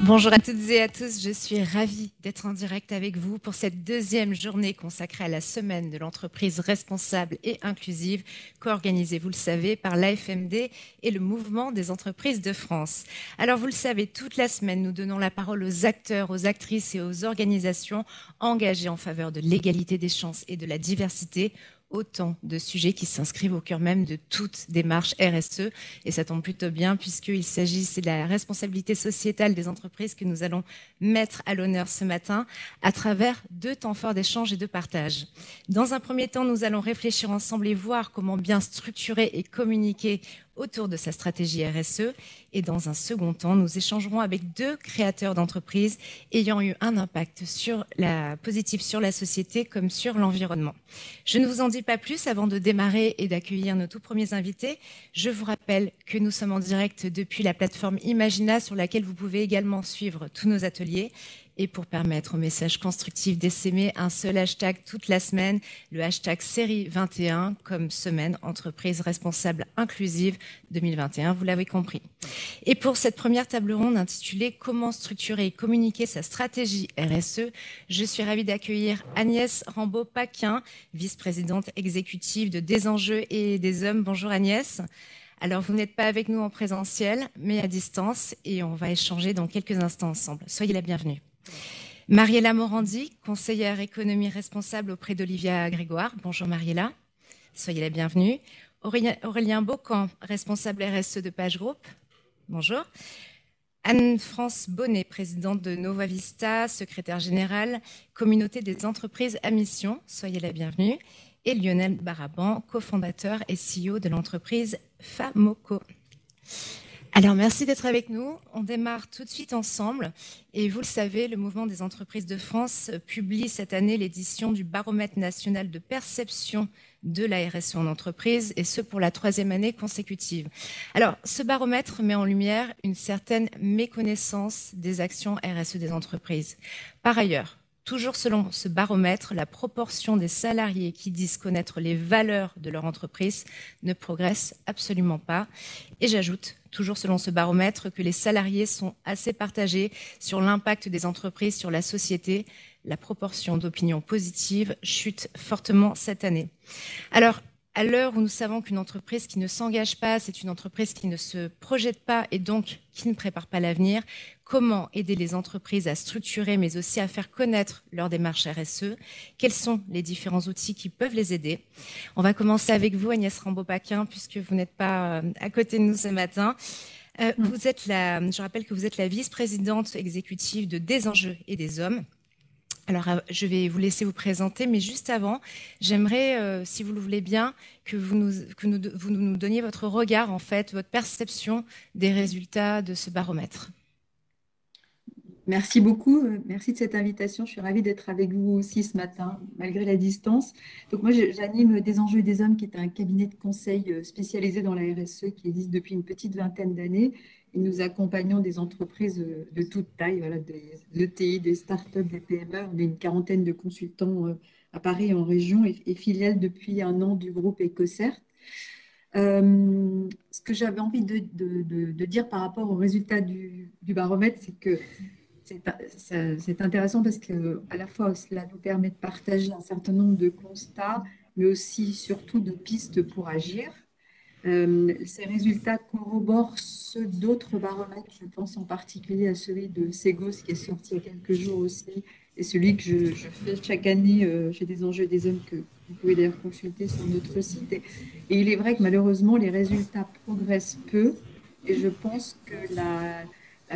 Bonjour à toutes et à tous, je suis ravie d'être en direct avec vous pour cette deuxième journée consacrée à la semaine de l'entreprise responsable et inclusive, co-organisée, vous le savez, par l'AFMD et le mouvement des entreprises de France. Alors vous le savez, toute la semaine, nous donnons la parole aux acteurs, aux actrices et aux organisations engagées en faveur de l'égalité des chances et de la diversité. Autant de sujets qui s'inscrivent au cœur même de toute démarche RSE. Et ça tombe plutôt bien puisqu'il s'agit, c'est de la responsabilité sociétale des entreprises que nous allons mettre à l'honneur ce matin à travers 2 temps forts d'échange et de partage. Dans un premier temps, nous allons réfléchir ensemble et voir comment bien structurer et communiquer autour de sa stratégie RSE. Et dans un second temps, nous échangerons avec 2 créateurs d'entreprises ayant eu un impact positif sur la société comme sur l'environnement. Je ne vous en dis pas plus avant de démarrer et d'accueillir nos tout premiers invités. Je vous rappelle que nous sommes en direct depuis la plateforme Imagina sur laquelle vous pouvez également suivre tous nos ateliers. Et pour permettre aux messages constructifs d'essaimer un seul hashtag toute la semaine, le hashtag série 21 comme semaine entreprise responsable inclusive 2021, vous l'avez compris. Et pour cette première table ronde intitulée Comment structurer et communiquer sa stratégie RSE, je suis ravie d'accueillir Agnès Rambaud-Paquin, vice-présidente exécutive de Des Enjeux et des Hommes. Bonjour Agnès. Alors, vous n'êtes pas avec nous en présentiel, mais à distance, et on va échanger dans quelques instants ensemble. Soyez la bienvenue. Mariella Morandi, conseillère économie responsable auprès d'Olivia Grégoire. Bonjour Mariella, soyez la bienvenue. Aurélien Beaucamp, responsable RSE de Page Group. Bonjour. Anne-France Bonnet, présidente de Nova Vista, secrétaire générale, communauté des entreprises à mission. Soyez la bienvenue. Et Lionel Baraban, cofondateur et CEO de l'entreprise Famoco. Alors, merci d'être avec nous. On démarre tout de suite ensemble. Et vous le savez, le Mouvement des entreprises de France publie cette année l'édition du baromètre national de perception de la RSE en entreprise, et ce pour la 3e année consécutive. Alors, ce baromètre met en lumière une certaine méconnaissance des actions RSE des entreprises. Par ailleurs, toujours selon ce baromètre, la proportion des salariés qui disent connaître les valeurs de leur entreprise ne progresse absolument pas. Et j'ajoute, toujours selon ce baromètre, que les salariés sont assez partagés sur l'impact des entreprises sur la société. La proportion d'opinions positives chute fortement cette année. Alors, à l'heure où nous savons qu'une entreprise qui ne s'engage pas, c'est une entreprise qui ne se projette pas et donc qui ne prépare pas l'avenir, comment aider les entreprises à structurer mais aussi à faire connaître leur démarche RSE? Quels sont les différents outils qui peuvent les aider? On va commencer avec vous, Agnès Rambaud-Paquin, puisque vous n'êtes pas à côté de nous ce matin. Je rappelle que vous êtes la vice-présidente exécutive de Des Enjeux et des Hommes. Alors, je vais vous laisser vous présenter, mais juste avant, j'aimerais, si vous le voulez bien, que vous nous donniez votre regard, en fait, votre perception des résultats de ce baromètre. Merci beaucoup, merci de cette invitation. Je suis ravie d'être avec vous aussi ce matin, malgré la distance. Donc moi, j'anime Des Enjeux et des Hommes, qui est un cabinet de conseil spécialisé dans la RSE qui existe depuis une petite vingtaine d'années. Et nous accompagnons des entreprises de toute taille, voilà, des ETI, des startups, des PME. On est une quarantaine de consultants à Paris et en région et filiales depuis un an du groupe EcoCert. Ce que j'avais envie de dire par rapport au résultat du baromètre, c'est que c'est intéressant parce que à la fois cela nous permet de partager un certain nombre de constats, mais aussi surtout de pistes pour agir. Ces résultats corroborent ceux d'autres baromètres. Je pense en particulier à celui de Segos qui est sorti il y a quelques jours aussi, et celui que je fais chaque année chez Des Enjeux et des Hommes, que vous pouvez d'ailleurs consulter sur notre site. Et il est vrai que malheureusement, les résultats progressent peu, et je pense que la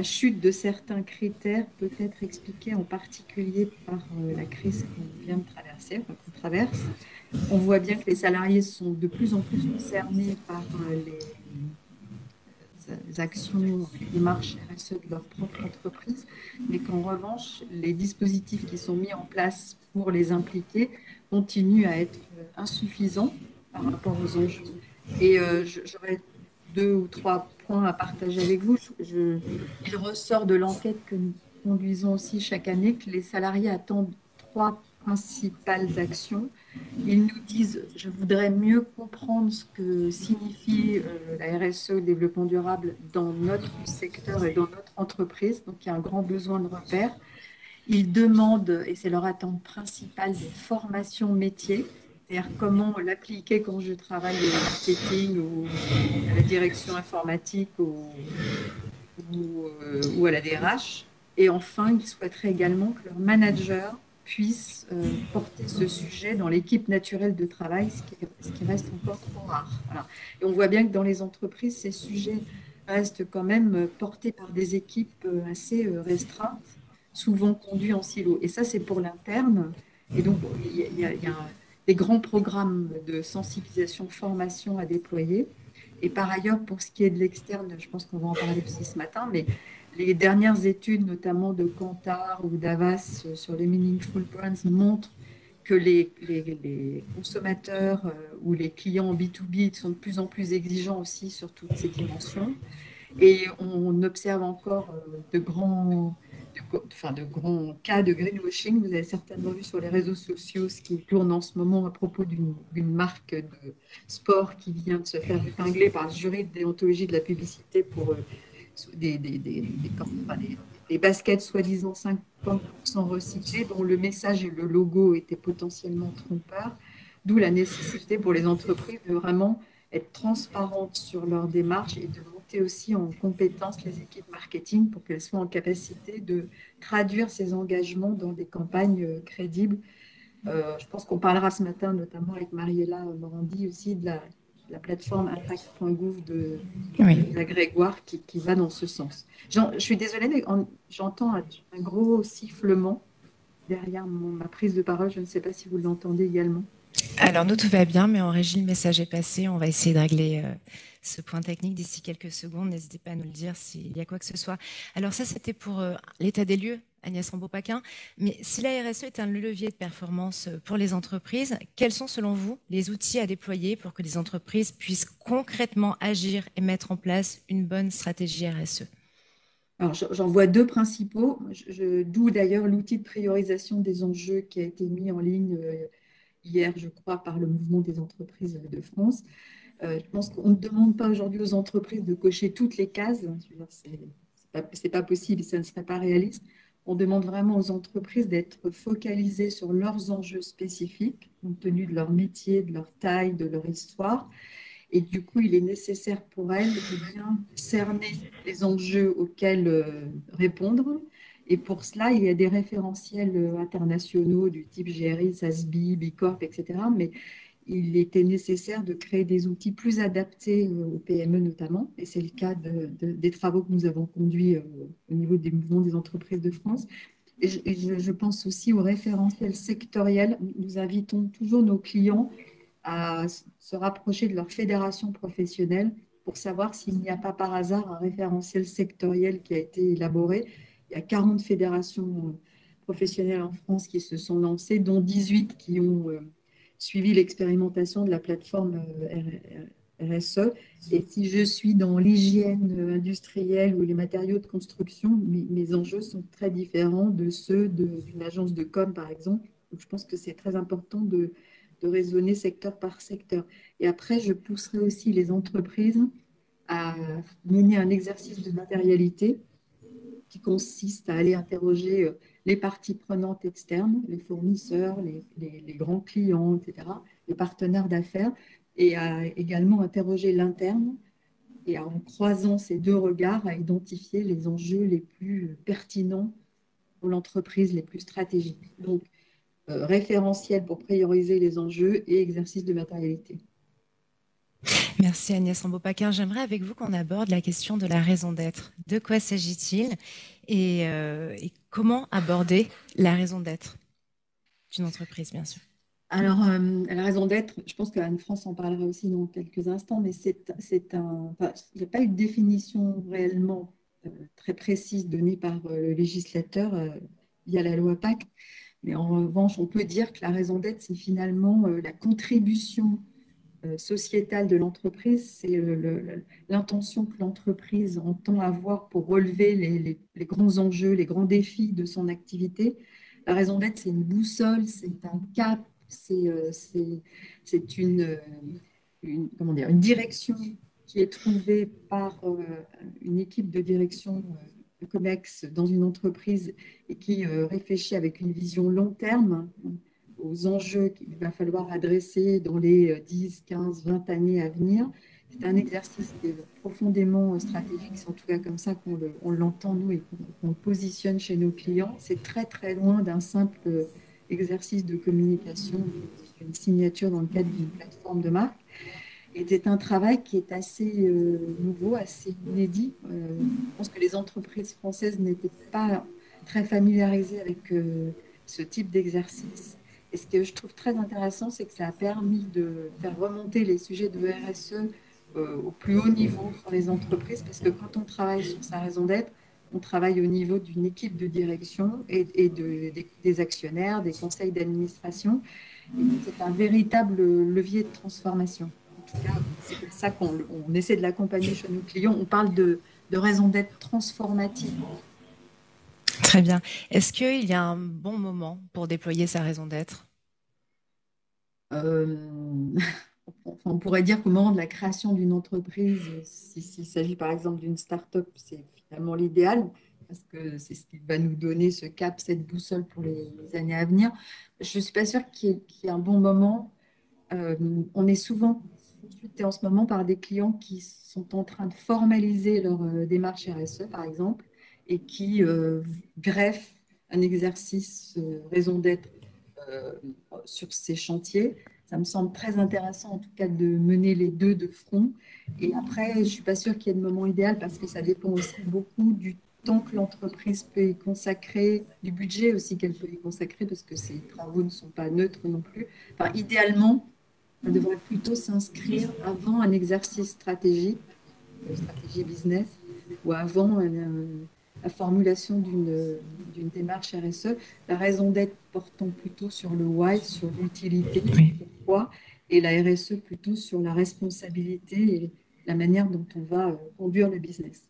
chute de certains critères peut être expliquée en particulier par la crise qu'on vient de traverser, enfin, qu'on traverse. On voit bien que les salariés sont de plus en plus concernés par les actions, les démarches RSE de leur propre entreprise, mais qu'en revanche, les dispositifs qui sont mis en place pour les impliquer continuent à être insuffisants par rapport aux enjeux. Et j'aurais 2 ou 3 points à partager avec vous. Il ressort de l'enquête que nous conduisons aussi chaque année que les salariés attendent 3 principales actions. Ils nous disent, je voudrais mieux comprendre ce que signifie la RSE, le développement durable, dans notre secteur et dans notre entreprise. Donc, il y a un grand besoin de repères. Ils demandent, et c'est leur attente principale, des formations métiers, c'est-à-dire comment l'appliquer quand je travaille au marketing ou à la direction informatique ou à la DRH. Et enfin, ils souhaiteraient également que leurs managers puissent porter ce sujet dans l'équipe naturelle de travail, ce qui reste encore trop rare. Voilà. Et on voit bien que dans les entreprises, ces sujets restent quand même portés par des équipes assez restreintes, souvent conduits en silo. Et ça, c'est pour l'interne. Et donc, il y a des grands programmes de sensibilisation, formation à déployer. Et par ailleurs, pour ce qui est de l'externe, je pense qu'on va en parler aussi ce matin, mais les dernières études, notamment de Kantar ou d'Avas sur les Meaningful Brands, montrent que les consommateurs ou les clients en B2B sont de plus en plus exigeants aussi sur toutes ces dimensions. Et on observe encore de grands cas de greenwashing. Vous avez certainement vu sur les réseaux sociaux ce qui tourne en ce moment à propos d'une marque de sport qui vient de se faire épingler par le jury de déontologie de la publicité pour des baskets soi-disant 50% recyclées, dont le message et le logo étaient potentiellement trompeurs. D'où la nécessité pour les entreprises de vraiment être transparentes sur leur démarche et de monter aussi en compétence les équipes marketing pour qu'elles soient en capacité de traduire ces engagements dans des campagnes crédibles. Je pense qu'on parlera ce matin, notamment avec Mariella Morandi aussi, de la plateforme impact.gouv Oui. Grégoire qui va dans ce sens. Je suis désolée, mais j'entends un gros sifflement derrière ma prise de parole. Je ne sais pas si vous l'entendez également. Alors nous, tout va bien, mais en régie, le message est passé. On va essayer de régler ce point technique d'ici quelques secondes. N'hésitez pas à nous le dire s'il y a quoi que ce soit. Alors ça, c'était pour l'état des lieux, Agnès Rambaud-Paquin. Mais si la RSE est un levier de performance pour les entreprises, quels sont selon vous les outils à déployer pour que les entreprises puissent concrètement agir et mettre en place une bonne stratégie RSE? Alors, j'en vois deux principaux, d'où d'ailleurs l'outil de priorisation des enjeux qui a été mis en ligne hier, je crois, par le mouvement des entreprises de France. Je pense qu'on ne demande pas aujourd'hui aux entreprises de cocher toutes les cases. Je veux dire, c'est pas possible, ça ne serait pas réaliste. On demande vraiment aux entreprises d'être focalisées sur leurs enjeux spécifiques, compte tenu de leur métier, de leur taille, de leur histoire. Et du coup, il est nécessaire pour elles de bien cerner les enjeux auxquels répondre. Et pour cela, il y a des référentiels internationaux du type GRI, SASB, Bicorp, etc. Mais il était nécessaire de créer des outils plus adaptés aux PME notamment. Et c'est le cas des travaux que nous avons conduits au niveau des mouvements des entreprises de France. Et je pense aussi aux référentiels sectoriels. Nous invitons toujours nos clients à se rapprocher de leur fédération professionnelle pour savoir s'il n'y a pas par hasard un référentiel sectoriel qui a été élaboré. Il y a 40 fédérations professionnelles en France qui se sont lancées, dont 18 qui ont suivi l'expérimentation de la plateforme RSE. Et si je suis dans l'hygiène industrielle ou les matériaux de construction, mes enjeux sont très différents de ceux d'une agence de com, par exemple. Donc, je pense que c'est très important de raisonner secteur par secteur. Et après, je pousserai aussi les entreprises à mener un exercice de matérialité qui consiste à aller interroger les parties prenantes externes, les fournisseurs, les grands clients, etc., les partenaires d'affaires, et à également interroger l'interne et en croisant ces deux regards, à identifier les enjeux les plus pertinents pour l'entreprise, les plus stratégiques. Donc, référentiel pour prioriser les enjeux et exercice de matérialité. Merci Agnès Rambaud-Paquin. J'aimerais avec vous qu'on aborde la question de la raison d'être. De quoi s'agit-il et comment aborder la raison d'être d'une entreprise, bien sûr. Alors, la raison d'être, je pense qu'Anne-France en parlera aussi dans quelques instants, mais il n'y a pas eu de définition réellement très précise donnée par le législateur via la loi Pacte. Mais en revanche, on peut dire que la raison d'être, c'est finalement la contribution sociétale de l'entreprise, c'est l'intention que l'entreprise entend avoir pour relever les grands enjeux, les grands défis de son activité, la raison d'être, c'est une boussole, c'est un cap, c'est comment dire, une direction qui est trouvée par une équipe de direction de COMEX dans une entreprise et qui réfléchit avec une vision long terme aux enjeux qu'il va falloir adresser dans les 10, 15, 20 années à venir. C'est un exercice qui est profondément stratégique, c'est en tout cas comme ça on l'entend nous et qu'on le positionne chez nos clients. C'est très très loin d'un simple exercice de communication, d'une signature dans le cadre d'une plateforme de marque. Et c'est un travail qui est assez nouveau, assez inédit. Je pense que les entreprises françaises n'étaient pas très familiarisées avec ce type d'exercice. Et ce que je trouve très intéressant, c'est que ça a permis de faire remonter les sujets de RSE au plus haut niveau dans les entreprises, parce que quand on travaille sur sa raison d'être, on travaille au niveau d'une équipe de direction des actionnaires, des conseils d'administration. Et donc, c'est un véritable levier de transformation. En tout cas, c'est comme ça qu'on essaie de l'accompagner chez nos clients. On parle de raison d'être transformative. Très bien. Est-ce qu'il y a un bon moment pour déployer sa raison d'être? Euh, on pourrait dire qu'au moment de la création d'une entreprise, s'il s'agit par exemple d'une start-up, c'est finalement l'idéal parce que c'est ce qui va nous donner ce cap, cette boussole pour les années à venir. Je ne suis pas sûre qu'il y ait un bon moment. Euh, on est souvent consulté en ce moment par des clients qui sont en train de formaliser leur démarche RSE, par exemple, et qui greffent un exercice raison d'être euh, sur ces chantiers. Ça me semble très intéressant, en tout cas, de mener les deux de front. Et après, je ne suis pas sûre qu'il y ait de moment idéal parce que ça dépend aussi beaucoup du temps que l'entreprise peut y consacrer, du budget aussi qu'elle peut y consacrer, parce que ces travaux ne sont pas neutres non plus. Enfin, idéalement, ça devrait plutôt s'inscrire avant un exercice stratégique, stratégie business, ou avant la formulation d'une démarche RSE. La raison d'être portant plutôt sur le why, sur l'utilité, Oui. pourquoi, et la RSE plutôt sur la responsabilité et la manière dont on va conduire le business.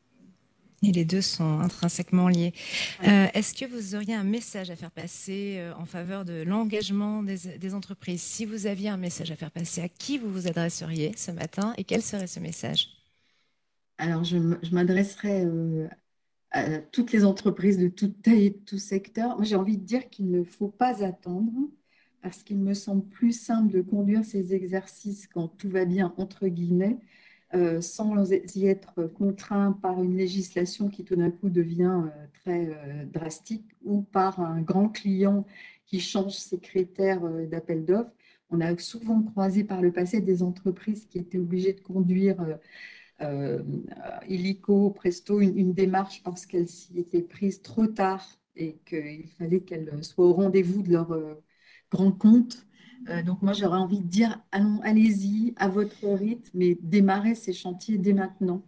Et les deux sont intrinsèquement liés. Ouais. Est-ce que vous auriez un message à faire passer en faveur de l'engagement des entreprises? Si vous aviez un message à faire passer, à qui vous vous adresseriez ce matin et quel serait ce message? Alors, je m'adresserai à toutes les entreprises de toute taille et de tout secteur. Moi, j'ai envie de dire qu'il ne faut pas attendre parce qu'il me semble plus simple de conduire ces exercices quand tout va bien, entre guillemets, sans y être contraint par une législation qui tout d'un coup devient très drastique ou par un grand client qui change ses critères d'appel d'offres. On a souvent croisé par le passé des entreprises qui étaient obligées de conduire euh, illico, presto, une démarche parce qu'elle s'y était prise trop tard et qu'il fallait qu'elle soit au rendez-vous de leur grand compte. Donc moi, j'aurais envie de dire, allez-y à votre rythme, mais démarrez ces chantiers dès maintenant.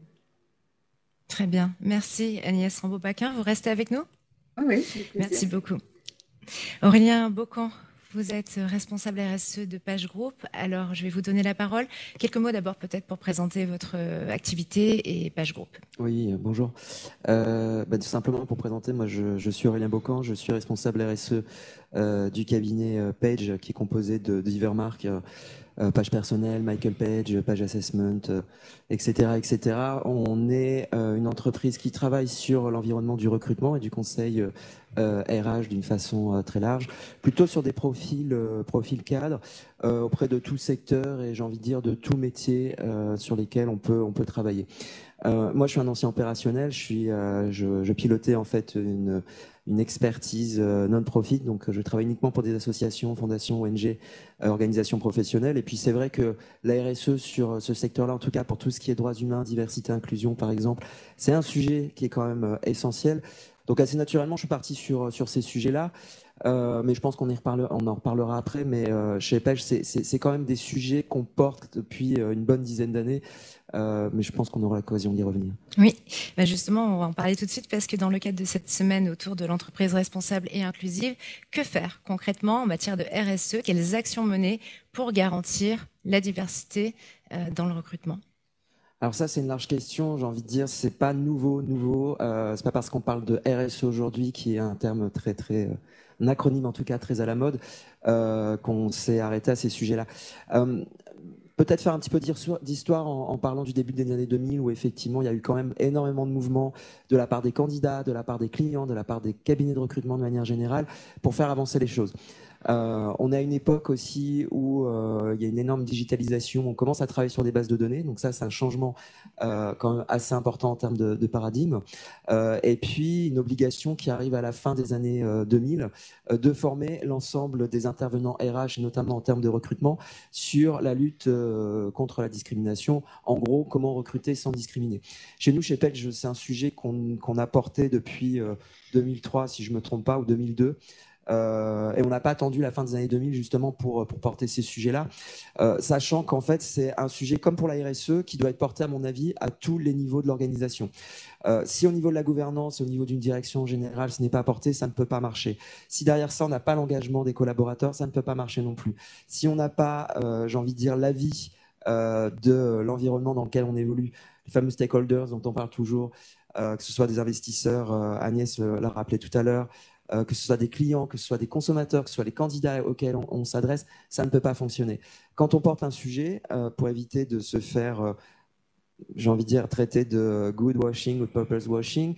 Très bien. Merci Agnès Rambaud-Paquin. Vous restez avec nous? Ah oui, avec plaisir. Merci beaucoup. Aurélien Beaucamp, vous êtes responsable RSE de Page Group. Alors, je vais vous donner la parole. Quelques mots d'abord peut-être pour présenter votre activité et Page Group. Oui, bonjour. Tout simplement pour présenter, moi je suis Aurélien Beaucamp, je suis responsable RSE du cabinet Page qui est composé de divers marques, Page Personnel, Michael Page, Page Assessment, etc., etc. On est une entreprise qui travaille sur l'environnement du recrutement et du conseil RH d'une façon très large, plutôt sur des profils cadres auprès de tout secteur et j'ai envie de dire de tout métier sur lesquels on peut travailler. Moi, je suis un ancien opérationnel. Je pilotais en fait une expertise non-profit. Donc, je travaille uniquement pour des associations, fondations, ONG, organisations professionnelles. Et puis, c'est vrai que la RSE sur ce secteur-là, en tout cas pour tout ce qui est droits humains, diversité, inclusion, par exemple, c'est un sujet qui est quand même essentiel. Donc, assez naturellement, je suis parti sur ces sujets-là. Mais je pense on en reparlera après. Mais chez Page, c'est quand même des sujets qu'on porte depuis une bonne dizaine d'années. Mais je pense qu'on aura l'occasion d'y revenir. Oui, justement, on va en parler tout de suite parce que dans le cadre de cette semaine autour de l'entreprise responsable et inclusive, que faire concrètement en matière de RSE? Quelles actions mener pour garantir la diversité dans le recrutement? Alors ça, c'est une large question. J'ai envie de dire, c'est pas nouveau. C'est pas parce qu'on parle de RSE aujourd'hui, qui est un terme très acronyme en tout cas très à la mode, qu'on s'est arrêté à ces sujets-là. Peut-être faire un petit peu d'histoire en parlant du début des années 2000 où effectivement il y a eu quand même énormément de mouvements de la part des candidats, de la part des clients, de la part des cabinets de recrutement de manière générale pour faire avancer les choses. On a une époque aussi où il y a une énorme digitalisation, on commence à travailler sur des bases de données, donc ça c'est un changement quand même assez important en termes de paradigme. Et puis une obligation qui arrive à la fin des années 2000 de former l'ensemble des intervenants RH, notamment en termes de recrutement, sur la lutte contre la discrimination. En gros, comment recruter sans discriminer. Chez nous, chez Page, c'est un sujet qu'on a porté depuis 2003, si je ne me trompe pas, ou 2002. Et on n'a pas attendu la fin des années 2000 justement pour porter ces sujets-là, sachant qu'en fait c'est un sujet comme pour la RSE qui doit être porté à mon avis à tous les niveaux de l'organisation. Si au niveau de la gouvernance, au niveau d'une direction générale, ce n'est pas porté, ça ne peut pas marcher. Si derrière ça on n'a pas l'engagement des collaborateurs, ça ne peut pas marcher non plus. Si on n'a pas, j'ai envie de dire, l'avis de l'environnement dans lequel on évolue, les fameux stakeholders dont on parle toujours, que ce soit des investisseurs, Agnès l'a rappelé tout à l'heure, que ce soit des clients, que ce soit des consommateurs, que ce soit les candidats auxquels on s'adresse, ça ne peut pas fonctionner. Quand on porte un sujet, pour éviter de se faire, j'ai envie de dire, traiter de good washing ou de purpose washing,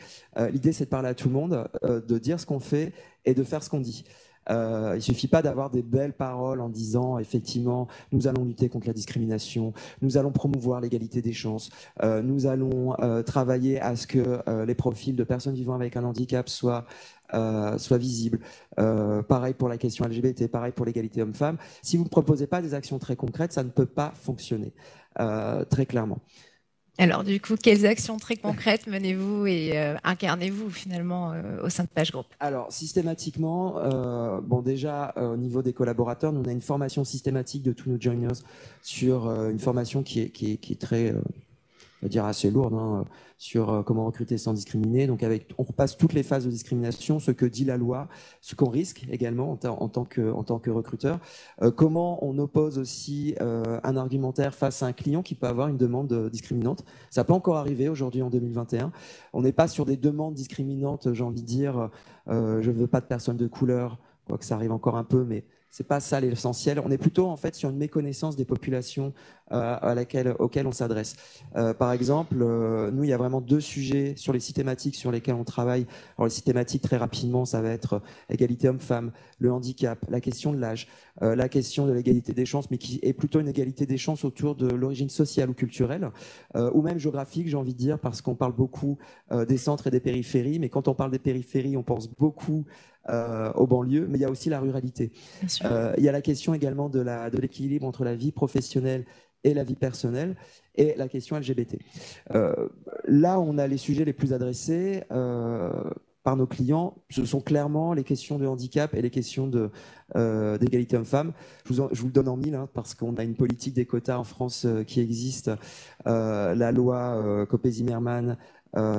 l'idée c'est de parler à tout le monde, de dire ce qu'on fait et de faire ce qu'on dit. Il ne suffit pas d'avoir des belles paroles en disant effectivement nous allons lutter contre la discrimination, nous allons promouvoir l'égalité des chances, nous allons travailler à ce que les profils de personnes vivant avec un handicap soient visibles. Pareil pour la question LGBT, pareil pour l'égalité homme-femme. Si vous ne proposez pas des actions très concrètes, ça ne peut pas fonctionner, très clairement. Alors, du coup, quelles actions très concrètes menez-vous et incarnez-vous finalement au sein de PageGroup? Alors, systématiquement, bon, déjà, au niveau des collaborateurs, nous, on a une formation systématique de tous nos joiners sur une formation qui est très, on va dire, assez lourde, hein, sur comment recruter sans discriminer. Donc, on repasse toutes les phases de discrimination, ce que dit la loi, ce qu'on risque également en tant que recruteur, comment on oppose aussi un argumentaire face à un client qui peut avoir une demande discriminante. Ça peut encore arriver aujourd'hui en 2021. On n'est pas sur des demandes discriminantes, j'ai envie de dire, je ne veux pas de personnes de couleur, quoique ça arrive encore un peu, mais c'est pas ça l'essentiel. On est plutôt en fait sur une méconnaissance des populations auxquelles on s'adresse. Par exemple, nous, il y a vraiment 2 sujets sur les systématiques sur lesquels on travaille. Alors les systématiques, très rapidement, ça va être égalité homme-femme, le handicap, la question de l'âge, la question de l'égalité des chances, mais qui est plutôt une égalité des chances autour de l'origine sociale ou culturelle, ou même géographique, j'ai envie de dire, parce qu'on parle beaucoup des centres et des périphéries, mais quand on parle des périphéries, on pense beaucoup aux banlieues, mais il y a aussi la ruralité. Il y a la question également de l'équilibre entre la vie professionnelle et la vie personnelle, et la question LGBT. Là, on a les sujets les plus adressés par nos clients. Ce sont clairement les questions de handicap et les questions d'égalité homme-femme. Je vous le donne en mille, hein, parce qu'on a une politique des quotas en France qui existe. La loi Copé-Zimmermann,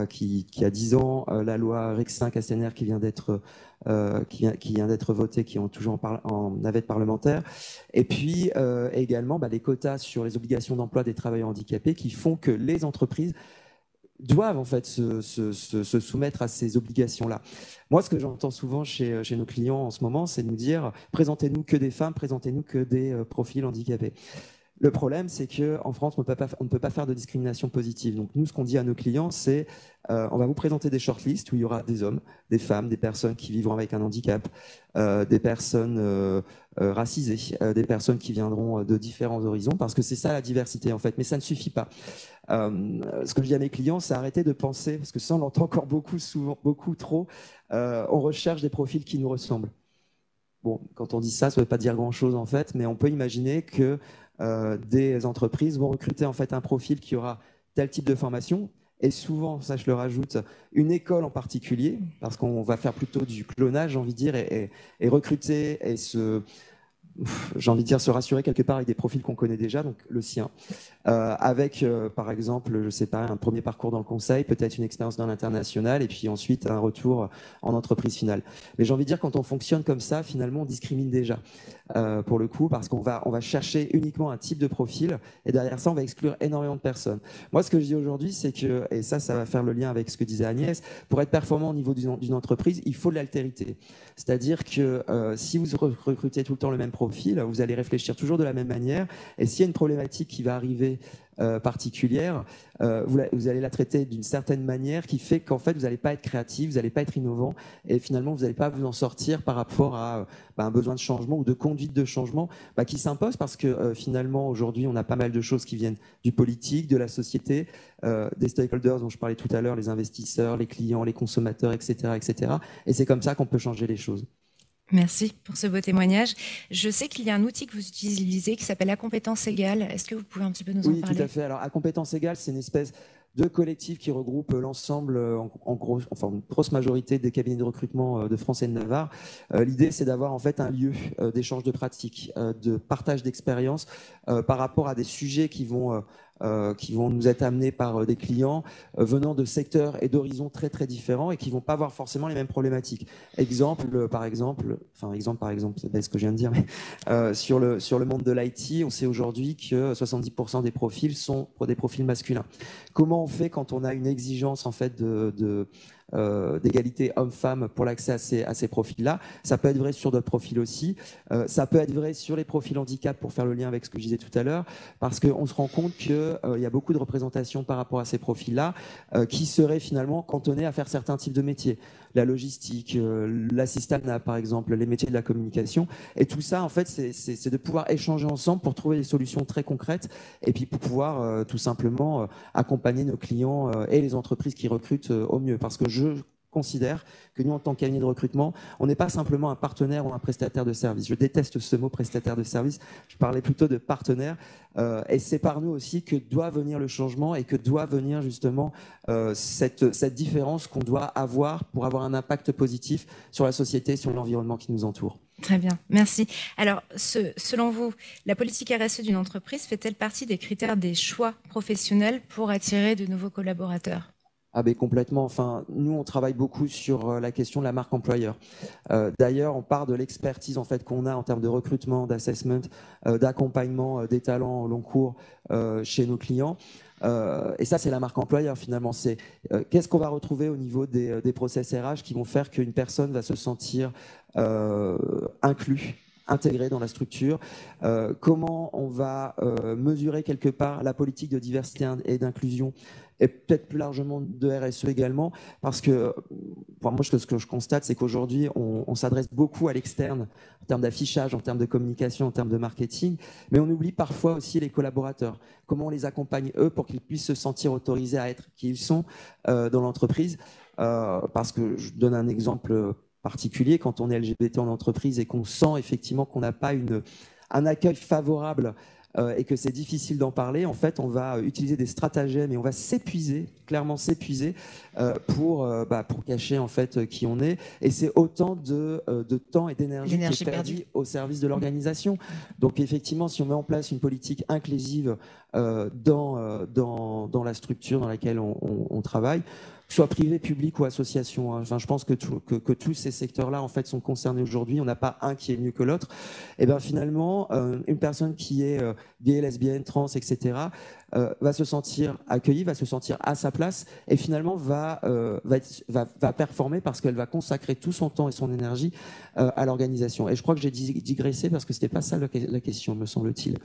qui a 10 ans, la loi Rexin-Castaner qui vient d'être votée, qui est toujours en navette parlementaire, et puis également les quotas sur les obligations d'emploi des travailleurs handicapés qui font que les entreprises doivent en fait se soumettre à ces obligations-là. Moi, ce que j'entends souvent chez nos clients en ce moment, c'est de nous dire présentez-nous que des femmes, présentez-nous que des profils handicapés. Le problème, c'est qu'en France, on ne peut pas faire de discrimination positive. Donc nous, ce qu'on dit à nos clients, c'est on va vous présenter des shortlists où il y aura des hommes, des femmes, des personnes qui vivront avec un handicap, des personnes racisées, des personnes qui viendront de différents horizons, parce que c'est ça la diversité en fait. Mais ça ne suffit pas. Ce que je dis à mes clients, c'est arrêter de penser, parce que ça on l'entend encore beaucoup trop, on recherche des profils qui nous ressemblent. Bon, quand on dit ça ne veut pas dire grand-chose en fait, mais on peut imaginer que des entreprises vont recruter en fait un profil qui aura tel type de formation, et souvent, ça je le rajoute, une école en particulier, parce qu'on va faire plutôt du clonage, j'ai envie de dire, et recruter et j'ai envie de dire, se rassurer quelque part avec des profils qu'on connaît déjà, donc le sien, avec, par exemple, je sais pas, un premier parcours dans le conseil, peut-être une expérience dans l'international, et puis ensuite un retour en entreprise finale. Mais j'ai envie de dire, quand on fonctionne comme ça, finalement, on discrimine déjà, pour le coup, parce qu'on va chercher uniquement un type de profil, et derrière ça, on va exclure énormément de personnes. Moi, ce que je dis aujourd'hui, c'est que, et ça va faire le lien avec ce que disait Agnès, pour être performant au niveau d'une entreprise, il faut de l'altérité. C'est-à-dire que si vous recrutez tout le temps le même profil, vous allez réfléchir toujours de la même manière. Et s'il y a une problématique qui va arriver particulière, vous allez la traiter d'une certaine manière qui fait qu'en fait, vous n'allez pas être créatif, vous n'allez pas être innovant. Et finalement, vous n'allez pas vous en sortir par rapport à un besoin de changement ou de conduite de changement qui s'impose parce que finalement, aujourd'hui, on a pas mal de choses qui viennent du politique, de la société, des stakeholders dont je parlais tout à l'heure, les investisseurs, les clients, les consommateurs, etc., etc. Et c'est comme ça qu'on peut changer les choses. Merci pour ce beau témoignage. Je sais qu'il y a un outil que vous utilisez qui s'appelle La compétence égale. Est-ce que vous pouvez un petit peu nous en parler? Oui, tout à fait. Alors, à compétence égale, c'est une espèce de collectif qui regroupe l'ensemble, une grosse majorité des cabinets de recrutement de France et de Navarre. L'idée, c'est d'avoir en fait un lieu d'échange de pratiques, de partage d'expériences par rapport à des sujets qui vont nous être amenés par des clients venant de secteurs et d'horizons très très différents et qui vont pas avoir forcément les mêmes problématiques. Exemple par exemple, c'est pas ce que je viens de dire, mais sur le monde de l'IT, on sait aujourd'hui que 70% des profils sont pour des profils masculins. Comment on fait quand on a une exigence en fait d'égalité homme-femme pour l'accès à ces profils-là? Ça peut être vrai sur d'autres profils aussi. Ça peut être vrai sur les profils handicap pour faire le lien avec ce que je disais tout à l'heure, parce qu'on se rend compte qu'il y a beaucoup de représentations par rapport à ces profils-là qui seraient finalement cantonnés à faire certains types de métiers. La logistique, l'assistanat par exemple, les métiers de la communication. Et tout ça, en fait, c'est de pouvoir échanger ensemble pour trouver des solutions très concrètes et puis pour pouvoir tout simplement accompagner nos clients et les entreprises qui recrutent au mieux. Parce que je considère que nous, en tant que cabinet de recrutement, on n'est pas simplement un partenaire ou un prestataire de service. Je déteste ce mot prestataire de service. Je parlais plutôt de partenaire. Et c'est par nous aussi que doit venir le changement et que doit venir justement cette différence qu'on doit avoir pour avoir un impact positif sur la société, sur l'environnement qui nous entoure. Très bien, merci. Alors, selon vous, la politique RSE d'une entreprise fait-elle partie des critères des choix professionnels pour attirer de nouveaux collaborateurs? Ah ben complètement. Enfin, nous, on travaille beaucoup sur la question de la marque employeur. D'ailleurs, on part de l'expertise en fait qu'on a en termes de recrutement, d'assessment, d'accompagnement des talents au long cours chez nos clients. Et ça, c'est la marque employeur finalement. C'est qu'est-ce qu'on va retrouver au niveau des process RH qui vont faire qu'une personne va se sentir inclus, intégré dans la structure, comment on va mesurer quelque part la politique de diversité et d'inclusion et peut-être plus largement de RSE également, parce que moi, ce que je constate, c'est qu'aujourd'hui, on s'adresse beaucoup à l'externe en termes d'affichage, en termes de communication, en termes de marketing, mais on oublie parfois aussi les collaborateurs. Comment on les accompagne, eux, pour qu'ils puissent se sentir autorisés à être qui ils sont dans l'entreprise. Parce que je donne un exemple particulier, quand on est LGBT en entreprise et qu'on sent effectivement qu'on n'a pas un accueil favorable et que c'est difficile d'en parler, en fait, on va utiliser des stratagèmes et on va s'épuiser, clairement s'épuiser pour cacher en fait qui on est. Et c'est autant de temps et d'énergie qui est perdu au service de l'organisation. Donc effectivement, si on met en place une politique inclusive dans la structure dans laquelle on travaille, soit privé, public ou association. Enfin, je pense que tous ces secteurs-là en fait sont concernés aujourd'hui. On n'a pas un qui est mieux que l'autre. Et bien finalement, une personne qui est gay, lesbienne, trans, etc., va se sentir accueillie, va se sentir à sa place et finalement va performer parce qu'elle va consacrer tout son temps et son énergie à l'organisation. Et je crois que j'ai digressé parce que c'était pas ça la question, me semble-t-il.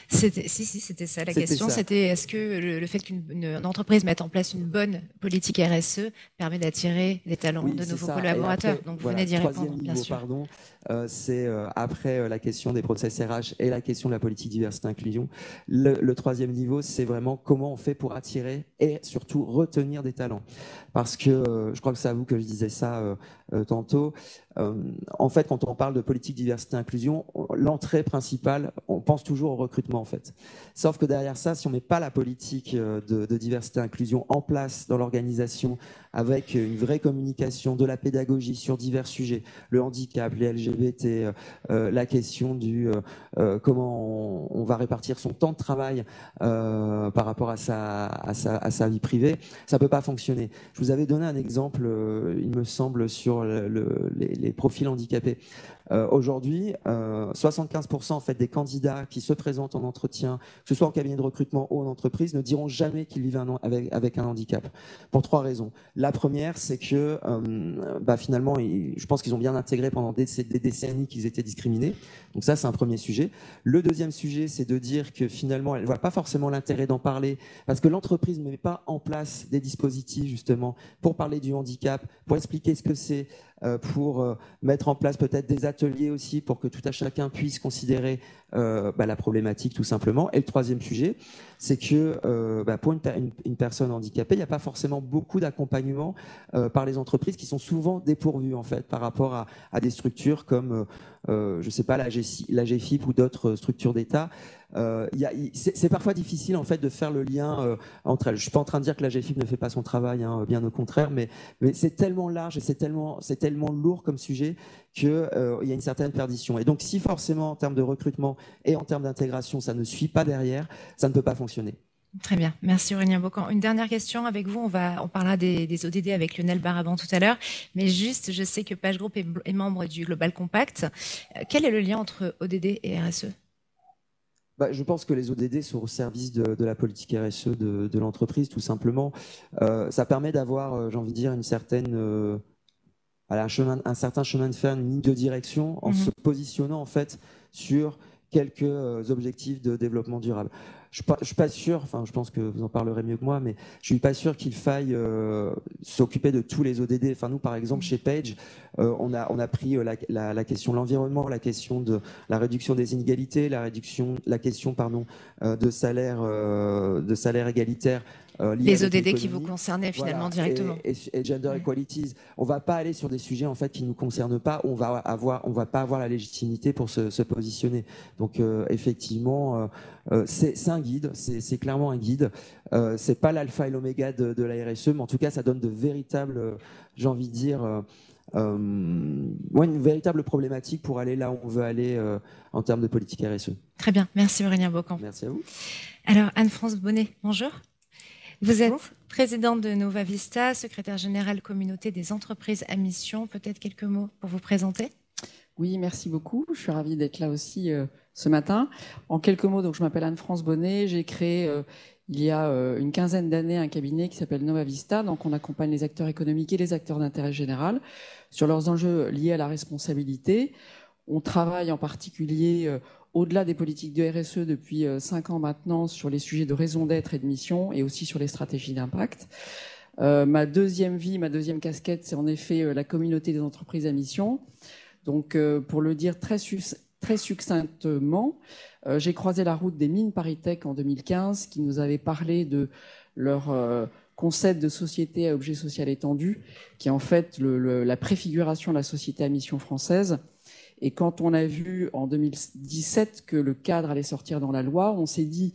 C'était ça la question. C'était est-ce que le fait qu'une entreprise mette en place une bonne politique RSE permet d'attirer des talents, de nouveaux collaborateurs. Après, donc vous venez d'y répondre, bien sûr. Pardon, c'est après la question des process RH et la question de la politique diversité-inclusion. Le troisième niveau, c'est vraiment comment on fait pour attirer et surtout retenir des talents. Parce que je crois que c'est à vous que je disais ça tantôt. en fait, quand on parle de politique diversité inclusion, l'entrée principale, on pense toujours au recrutement en fait. Sauf que derrière ça, si on met pas la politique de diversité inclusion en place dans l'organisation, avec une vraie communication, de la pédagogie sur divers sujets, le handicap, les LGBT, la question du comment on va répartir son temps de travail par rapport à sa vie privée, ça peut pas fonctionner. Je vous avais donné un exemple, il me semble, sur les profils handicapés. Aujourd'hui, 75% en fait des candidats qui se présentent en entretien, que ce soit en cabinet de recrutement ou en entreprise, ne diront jamais qu'ils vivent avec un handicap. Pour 3 raisons. La première, c'est que finalement, je pense qu'ils ont bien intégré pendant des décennies qu'ils étaient discriminés. Donc ça, c'est un premier sujet. Le deuxième sujet, c'est de dire que finalement, elle ne voit pas forcément l'intérêt d'en parler parce que l'entreprise ne met pas en place des dispositifs justement pour parler du handicap, pour expliquer ce que c'est, pour mettre en place peut-être des ateliers aussi pour que tout à chacun puisse considérer la problématique tout simplement. Et le troisième sujet, c'est que pour une personne handicapée, il n'y a pas forcément beaucoup d'accompagnement par les entreprises qui sont souvent dépourvues en fait par rapport à des structures comme je sais pas la GFIP ou d'autres structures d'État. C'est parfois difficile en fait de faire le lien entre elles. Je suis pas en train de dire que la GFIP ne fait pas son travail, hein, bien au contraire, mais c'est tellement large et c'est tellement lourd comme sujet qu'il y a une certaine perdition. Et donc si forcément en termes de recrutement et en termes d'intégration ça ne suit pas derrière, ça ne peut pas fonctionner. Très bien, merci Aurélien Baucan. Une dernière question avec vous, on parlera des ODD avec Lionel Baraban tout à l'heure, mais juste, je sais que PageGroup est membre du Global Compact. Quel est le lien entre ODD et RSE ? Je pense que les ODD sont au service de la politique RSE de l'entreprise, tout simplement. Ça permet d'avoir, j'ai envie de dire, un certain chemin de fer, une ligne de direction en se positionnant en fait sur quelques objectifs de développement durable. Je suis pas sûr, enfin je pense que vous en parlerez mieux que moi, mais je suis pas sûr qu'il faille s'occuper de tous les ODD. Enfin nous par exemple chez Page, on a pris la question de l'environnement, la question de la réduction des inégalités, la question de salaire égalitaire. Les ODD qui vous concernaient finalement directement. Et gender equalities. On va pas aller sur des sujets en fait qui nous concernent pas. On va pas avoir la légitimité pour se positionner. Donc effectivement, c'est un guide. C'est clairement un guide. C'est pas l'alpha et l'oméga de la RSE, mais en tout cas, ça donne de véritables, j'ai envie de dire. Une véritable problématique pour aller là où on veut aller en termes de politique RSE. Très bien, merci Aurélien Baucan. Merci à vous. Alors Anne-France Bonnet, bonjour. Vous êtes présidente de Nova Vista, secrétaire générale communauté des entreprises à mission. Peut-être quelques mots pour vous présenter ? Oui, merci beaucoup. Je suis ravie d'être là aussi ce matin. En quelques mots, donc je m'appelle Anne-France Bonnet. J'ai créé il y a une quinzaine d'années un cabinet qui s'appelle Nova Vista. Donc on accompagne les acteurs économiques et les acteurs d'intérêt général sur leurs enjeux liés à la responsabilité. On travaille en particulier au-delà des politiques de RSE depuis 5 ans maintenant sur les sujets de raison d'être et de mission et aussi sur les stratégies d'impact. Ma deuxième casquette, c'est en effet la communauté des entreprises à mission. Donc pour le dire très succinctement, j'ai croisé la route des mines ParisTech en 2015 qui nous avaient parlé de leur concept de société à objet social étendu, qui est en fait la préfiguration de la société à mission française. Et quand on a vu en 2017 que le cadre allait sortir dans la loi, on s'est dit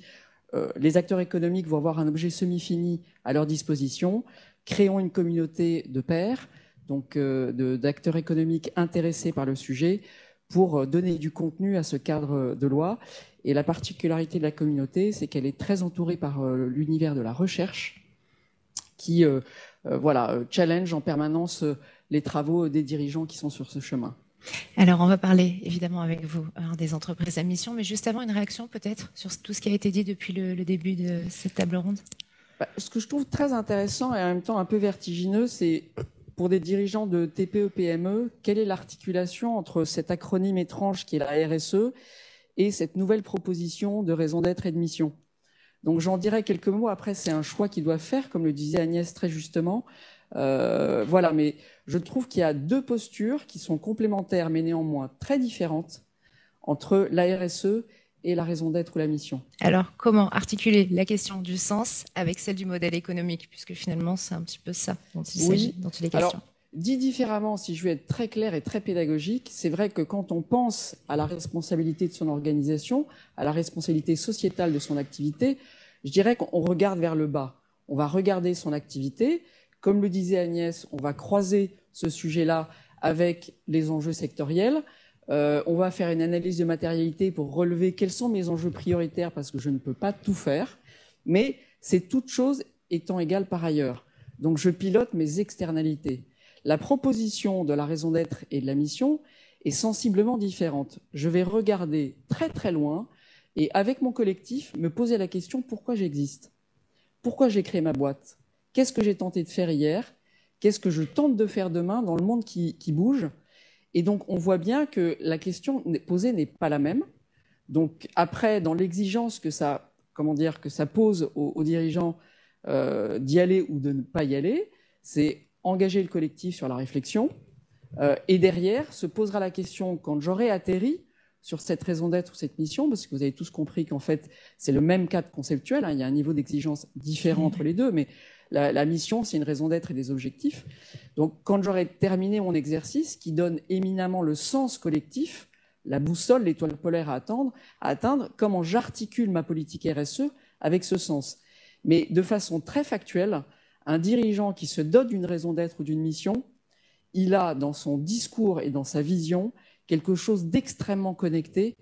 les acteurs économiques vont avoir un objet semi-fini à leur disposition, créons une communauté de pairs, donc d'acteurs économiques intéressés par le sujet, pour donner du contenu à ce cadre de loi. Et la particularité de la communauté, c'est qu'elle est très entourée par l'univers de la recherche, qui challenge en permanence les travaux des dirigeants qui sont sur ce chemin. Alors, on va parler évidemment avec vous des entreprises à mission, mais juste avant, une réaction peut-être sur tout ce qui a été dit depuis le début de cette table ronde. Ce que je trouve très intéressant et en même temps un peu vertigineux, c'est pour des dirigeants de TPE-PME, quelle est l'articulation entre cet acronyme étrange qui est la RSE et cette nouvelle proposition de raison d'être et de mission. Donc j'en dirai quelques mots, après c'est un choix qu'ils doivent faire, comme le disait Agnès très justement. Mais je trouve qu'il y a 2 postures qui sont complémentaires mais néanmoins très différentes entre la RSE et la raison d'être ou la mission. Alors, comment articuler la question du sens avec celle du modèle économique, puisque finalement, c'est un petit peu ça dont il est question. Alors, Dit différemment, si je veux être très clair et très pédagogique, c'est vrai que quand on pense à la responsabilité de son organisation, à la responsabilité sociétale de son activité, je dirais qu'on regarde vers le bas. On va regarder son activité. Comme le disait Agnès, on va croiser ce sujet-là avec les enjeux sectoriels. On va faire une analyse de matérialité pour relever quels sont mes enjeux prioritaires parce que je ne peux pas tout faire. Mais c'est toute chose étant égale par ailleurs. Donc je pilote mes externalités. La proposition de la raison d'être et de la mission est sensiblement différente. Je vais regarder très très loin et avec mon collectif me poser la question pourquoi j'existe, pourquoi j'ai créé ma boîte, qu'est-ce que j'ai tenté de faire hier, qu'est-ce que je tente de faire demain dans le monde qui bouge. Et donc on voit bien que la question posée n'est pas la même. Donc après, dans l'exigence que ça, que ça pose aux dirigeants d'y aller ou de ne pas y aller, c'est engager le collectif sur la réflexion. Et derrière, se posera la question, quand j'aurai atterri sur cette raison d'être ou cette mission, parce que vous avez tous compris qu'en fait, c'est le même cadre conceptuel, hein, il y a un niveau d'exigence différent entre les deux, mais la mission, c'est une raison d'être et des objectifs. Donc, quand j'aurai terminé mon exercice, qui donne éminemment le sens collectif, la boussole, l'étoile polaire à atteindre, comment j'articule ma politique RSE avec ce sens. Mais de façon très factuelle, un dirigeant qui se dote d'une raison d'être ou d'une mission, il a dans son discours et dans sa vision quelque chose d'extrêmement connecté,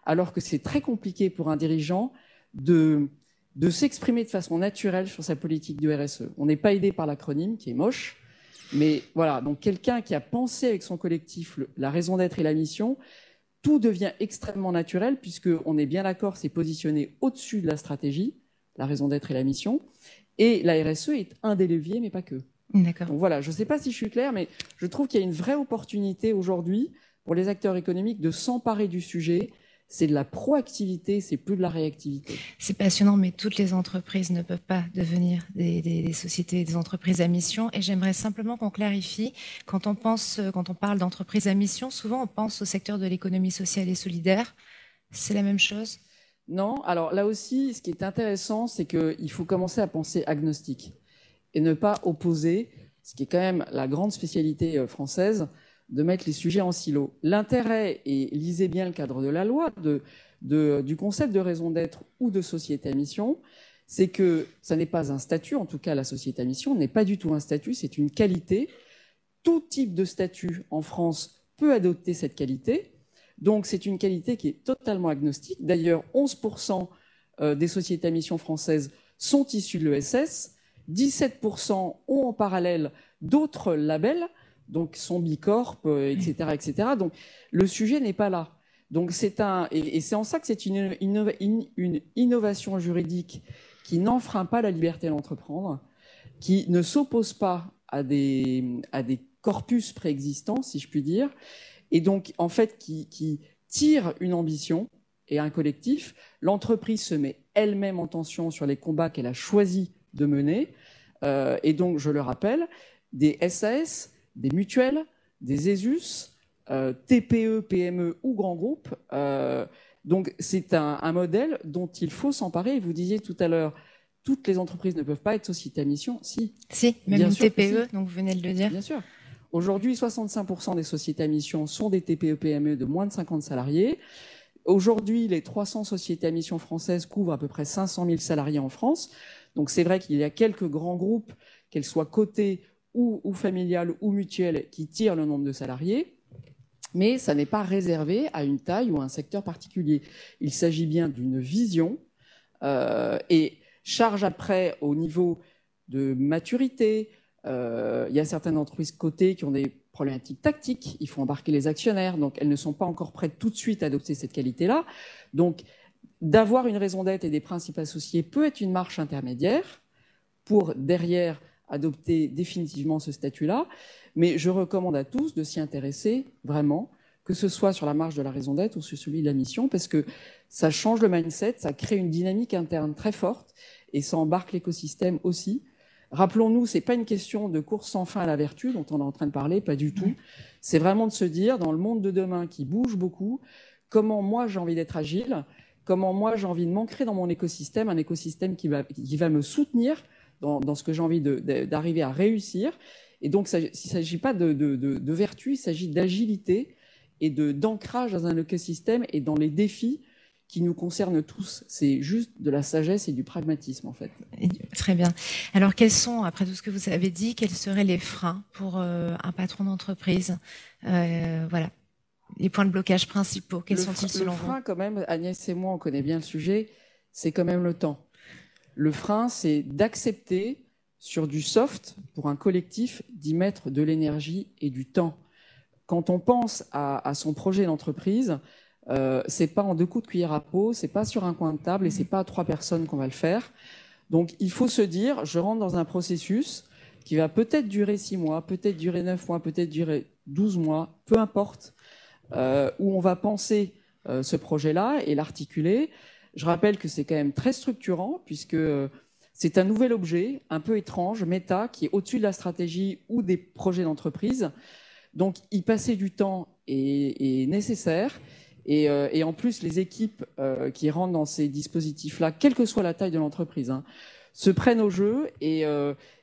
alors que c'est très compliqué pour un dirigeant de s'exprimer de façon naturelle sur sa politique de RSE. On n'est pas aidé par l'acronyme, qui est moche, mais voilà, donc quelqu'un qui a pensé avec son collectif la raison d'être et la mission, tout devient extrêmement naturel, puisqu'on est bien d'accord, c'est positionné au-dessus de la stratégie, la raison d'être et la mission, et la RSE est un des leviers, mais pas que. D'accord. Donc voilà, je ne sais pas si je suis claire, mais je trouve qu'il y a une vraie opportunité aujourd'hui pour les acteurs économiques de s'emparer du sujet. C'est de la proactivité, c'est plus de la réactivité. C'est passionnant, mais toutes les entreprises ne peuvent pas devenir des sociétés, des entreprises à mission. Et j'aimerais simplement qu'on clarifie, quand on parle d'entreprise à mission, souvent on pense au secteur de l'économie sociale et solidaire. C'est la même chose ? Non, alors là aussi, ce qui est intéressant, c'est qu'il faut commencer à penser agnostique et ne pas opposer, ce qui est quand même la grande spécialité française, de mettre les sujets en silo. L'intérêt, et lisez bien le cadre de la loi, du concept de raison d'être ou de société à mission, c'est que ça n'est pas un statut, en tout cas la société à mission n'est pas du tout un statut, c'est une qualité. Tout type de statut en France peut adopter cette qualité. Donc, c'est une qualité qui est totalement agnostique. D'ailleurs, 11% des sociétés à mission françaises sont issues de l'ESS. 17% ont en parallèle d'autres labels, donc sont Bicorp, etc., etc. Donc, le sujet n'est pas là. Donc, c'est en ça que c'est une innovation juridique qui n'enfreint pas la liberté d'entreprendre, qui ne s'oppose pas à des corpus préexistants, si je puis dire, et donc, en fait, qui tire une ambition et un collectif. L'entreprise se met elle-même en tension sur les combats qu'elle a choisi de mener. Et donc, je le rappelle, des SAS, des mutuelles, des ESUS, TPE, PME ou grands groupes. Donc, c'est un modèle dont il faut s'emparer. Vous disiez tout à l'heure, toutes les entreprises ne peuvent pas être sociétés à mission. Si, même une TPE, donc vous venez de le dire. Bien sûr. Aujourd'hui, 65% des sociétés à mission sont des TPE-PME de moins de 50 salariés. Aujourd'hui, les 300 sociétés à mission françaises couvrent à peu près 500 000 salariés en France. Donc, c'est vrai qu'il y a quelques grands groupes, qu'elles soient cotés ou familiales ou mutuelles, qui tirent le nombre de salariés. Mais ça n'est pas réservé à une taille ou à un secteur particulier. Il s'agit bien d'une vision et charge après au niveau de maturité. Il y a certaines entreprises cotées qui ont des problématiques tactiques, il faut embarquer les actionnaires, donc elles ne sont pas encore prêtes tout de suite à adopter cette qualité-là. Donc, d'avoir une raison d'être et des principes associés peut être une marche intermédiaire pour, derrière, adopter définitivement ce statut-là. Mais je recommande à tous de s'y intéresser vraiment, que ce soit sur la marche de la raison d'être ou sur celui de la mission, parce que ça change le mindset, ça crée une dynamique interne très forte et ça embarque l'écosystème aussi. Rappelons-nous, ce n'est pas une question de course sans fin à la vertu dont on est en train de parler, pas du tout. C'est vraiment de se dire, dans le monde de demain qui bouge beaucoup, comment moi j'ai envie d'être agile, comment moi j'ai envie de m'ancrer dans mon écosystème, un écosystème qui va me soutenir dans ce que j'ai envie d'arriver à réussir. Et donc, il ne s'agit pas de vertu, il s'agit d'agilité et d'ancrage dans un écosystème et dans les défis qui nous concernent tous. C'est juste de la sagesse et du pragmatisme, en fait. Très bien. Alors, quels sont, après tout ce que vous avez dit, quels seraient les freins pour un patron d'entreprise? Voilà. Les points de blocage principaux, quels sont-ils selon vous? Le frein, quand même, Agnès et moi, on connaît bien le sujet, c'est quand même le temps. Le frein, c'est d'accepter sur du soft, pour un collectif, d'y mettre de l'énergie et du temps. Quand on pense à son projet d'entreprise, c'est pas en 2 coups de cuillère à peau, c'est pas sur un coin de table et c'est pas à 3 personnes qu'on va le faire. Donc, il faut se dire, je rentre dans un processus qui va peut-être durer 6 mois, peut-être durer 9 mois, peut-être durer 12 mois, peu importe, où on va penser ce projet-là et l'articuler. Je rappelle que c'est quand même très structurant puisque c'est un nouvel objet, un peu étrange, méta, qui est au-dessus de la stratégie ou des projets d'entreprise. Donc, y passer du temps est nécessaire. Et en plus, les équipes qui rentrent dans ces dispositifs-là, quelle que soit la taille de l'entreprise, se prennent au jeu et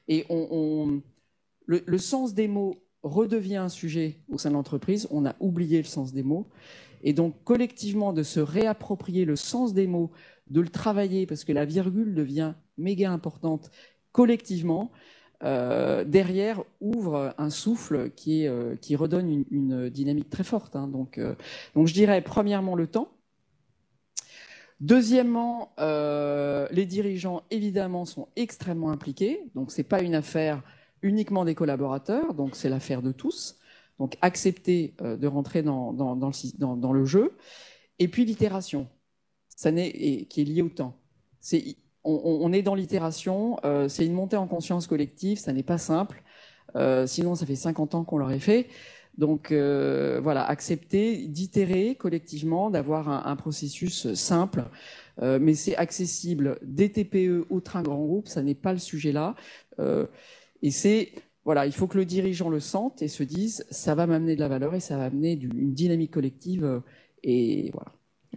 le sens des mots redevient un sujet au sein de l'entreprise. On a oublié le sens des mots. Et donc, collectivement, de se réapproprier le sens des mots, de le travailler, parce que la virgule devient méga importante collectivement, derrière ouvre un souffle qui redonne une dynamique très forte. Donc, je dirais, premièrement, le temps. Deuxièmement, les dirigeants, évidemment, sont extrêmement impliqués. Donc, ce n'est pas une affaire uniquement des collaborateurs, donc c'est l'affaire de tous. Donc, accepter de rentrer dans le jeu. Et puis, l'itération, qui est liée au temps. On est dans l'itération, c'est une montée en conscience collective, ça n'est pas simple. Sinon, ça fait 50 ans qu'on l'aurait fait. Donc, voilà, accepter d'itérer collectivement, d'avoir un processus simple. Mais c'est accessible des TPE aux très grands groupes, ça n'est pas le sujet là. Et voilà, il faut que le dirigeant le sente et se dise ça va m'amener de la valeur et ça va amener une dynamique collective. Et voilà.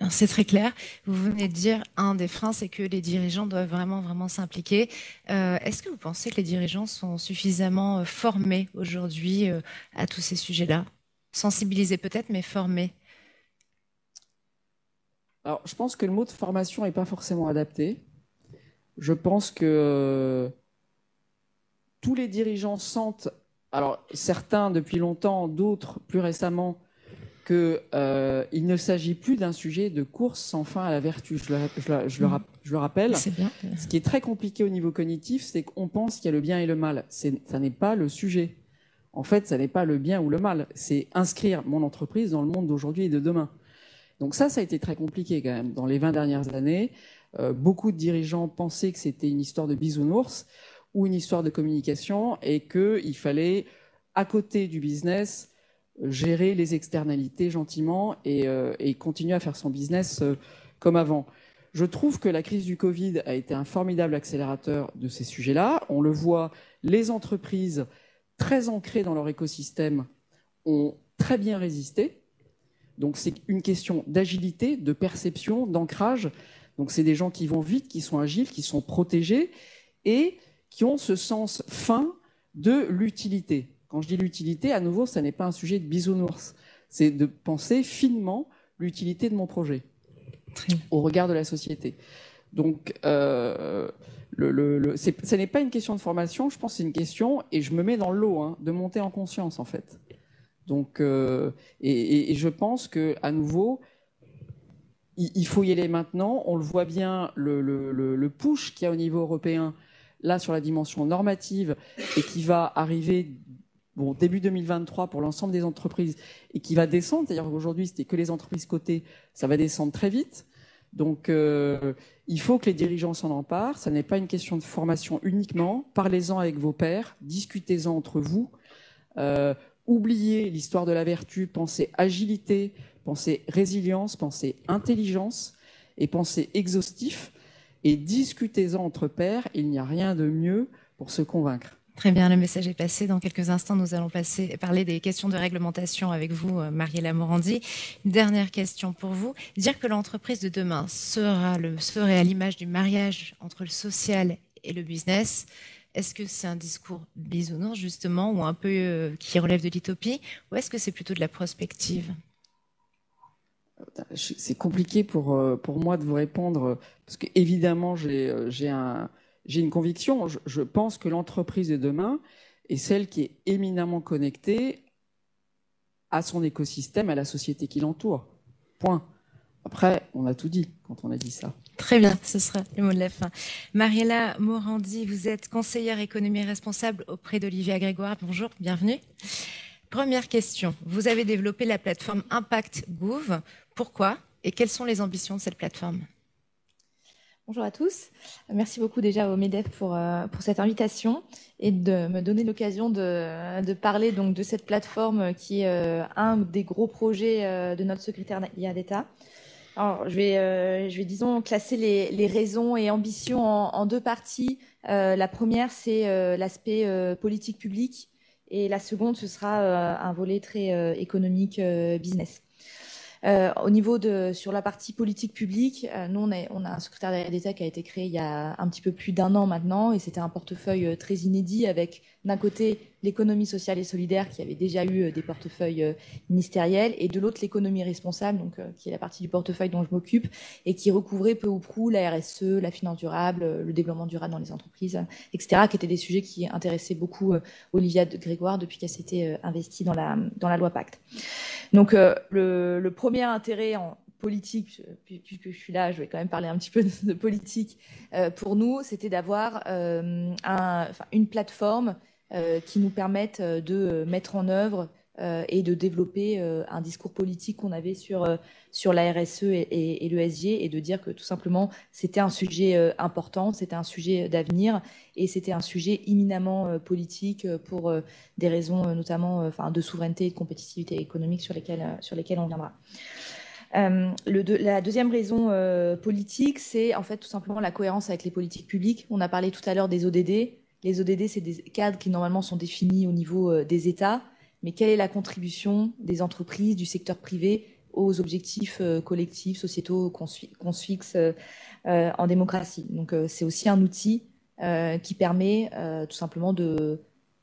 C'est très clair. Vous venez de dire un des freins, c'est que les dirigeants doivent vraiment s'impliquer. Est-ce que vous pensez que les dirigeants sont suffisamment formés aujourd'hui à tous ces sujets-là? Sensibilisés peut-être, mais formés? Alors, je pense que le mot de formation n'est pas forcément adapté. Je pense que tous les dirigeants sentent, alors certains depuis longtemps, d'autres plus récemment, qu'il ne s'agit plus d'un sujet de course sans fin à la vertu. Je le rappelle. C'est bien. Ce qui est très compliqué au niveau cognitif, c'est qu'on pense qu'il y a le bien et le mal. Ça n'est pas le sujet. En fait, ça n'est pas le bien ou le mal. C'est inscrire mon entreprise dans le monde d'aujourd'hui et de demain. Donc ça a été très compliqué quand même. Dans les 20 dernières années, beaucoup de dirigeants pensaient que c'était une histoire de bisounours ou une histoire de communication et qu'il fallait, à côté du business, gérer les externalités gentiment et continuer à faire son business comme avant. Je trouve que la crise du Covid a été un formidable accélérateur de ces sujets-là. On le voit, les entreprises très ancrées dans leur écosystème ont très bien résisté. Donc c'est une question d'agilité, de perception, d'ancrage. Donc c'est des gens qui vont vite, qui sont agiles, qui sont protégés et qui ont ce sens fin de l'utilité. Quand je dis l'utilité, à nouveau, ça n'est pas un sujet de bisounours. C'est de penser finement l'utilité de mon projet au regard de la société. Donc, ce n'est pas une question de formation, je pense que c'est une question, et je me mets dans le lot, de monter en conscience, en fait. Donc, et je pense qu'à nouveau, il faut y aller maintenant. On le voit bien, le push qu'il y a au niveau européen, là, sur la dimension normative, et qui va arriver début 2023 pour l'ensemble des entreprises et qui va descendre. C'est-à-dire qu'aujourd'hui, c'était que les entreprises cotées, ça va descendre très vite. Donc, il faut que les dirigeants s'en emparent. Ça n'est pas une question de formation uniquement. Parlez-en avec vos pairs, discutez-en entre vous. Oubliez l'histoire de la vertu, pensez agilité, pensez résilience, pensez intelligence et pensez exhaustif. Et discutez-en entre pairs. Il n'y a rien de mieux pour se convaincre. Très bien, le message est passé. Dans quelques instants, nous allons parler des questions de réglementation avec vous, Mariella Morandi. Une dernière question pour vous. Dire que l'entreprise de demain serait à l'image du mariage entre le social et le business, Est-ce que c'est un discours bisounours, justement, ou un peu qui relève de l'utopie, ou est-ce que c'est plutôt de la prospective? C'est compliqué pour moi de vous répondre, parce que évidemment, j'ai une conviction. Je pense que l'entreprise de demain est celle qui est éminemment connectée à son écosystème, à la société qui l'entoure. Point. Après, on a tout dit quand on a dit ça. Très bien, ce sera le mot de la fin. Mariella Morandi, vous êtes conseillère économie responsable auprès d'Olivier Grégoire. Bonjour, bienvenue. Première question, vous avez développé la plateforme Impact Gouv. Pourquoi et quelles sont les ambitions de cette plateforme? Bonjour à tous. Merci beaucoup déjà au MEDEF pour cette invitation et de me donner l'occasion de parler donc de cette plateforme qui est un des gros projets de notre secrétariat d'État. Alors, je vais disons, classer les raisons et ambitions en deux parties. La première, c'est l'aspect politique publique et la seconde, ce sera un volet très économique business. Au niveau sur la partie politique publique, nous, on a un secrétariat d'État qui a été créé il y a un petit peu plus d'un an maintenant, et c'était un portefeuille très inédit avec, d'un côté, l'économie sociale et solidaire qui avait déjà eu des portefeuilles ministériels, et de l'autre, l'économie responsable, donc, qui est la partie du portefeuille dont je m'occupe, et qui recouvrait peu ou prou la RSE, la finance durable, le développement durable dans les entreprises, etc., qui étaient des sujets qui intéressaient beaucoup Olivia Grégoire depuis qu'elle s'était investie dans la loi Pacte. Donc, le premier intérêt en politique, puisque je suis là, je vais quand même parler un petit peu de politique, pour nous, c'était d'avoir une plateforme qui nous permette de mettre en œuvre et de développer un discours politique qu'on avait sur la RSE et l'ESG, et de dire que tout simplement, c'était un sujet important, c'était un sujet d'avenir, et c'était un sujet éminemment politique pour des raisons notamment de souveraineté et de compétitivité économique sur lesquelles on viendra. La deuxième raison politique, c'est en fait tout simplement la cohérence avec les politiques publiques. On a parlé tout à l'heure des ODD. Les ODD, c'est des cadres qui normalement sont définis au niveau des États, mais quelle est la contribution des entreprises, du secteur privé aux objectifs collectifs, sociétaux qu'on se fixe en démocratie. Donc c'est aussi un outil qui permet tout simplement de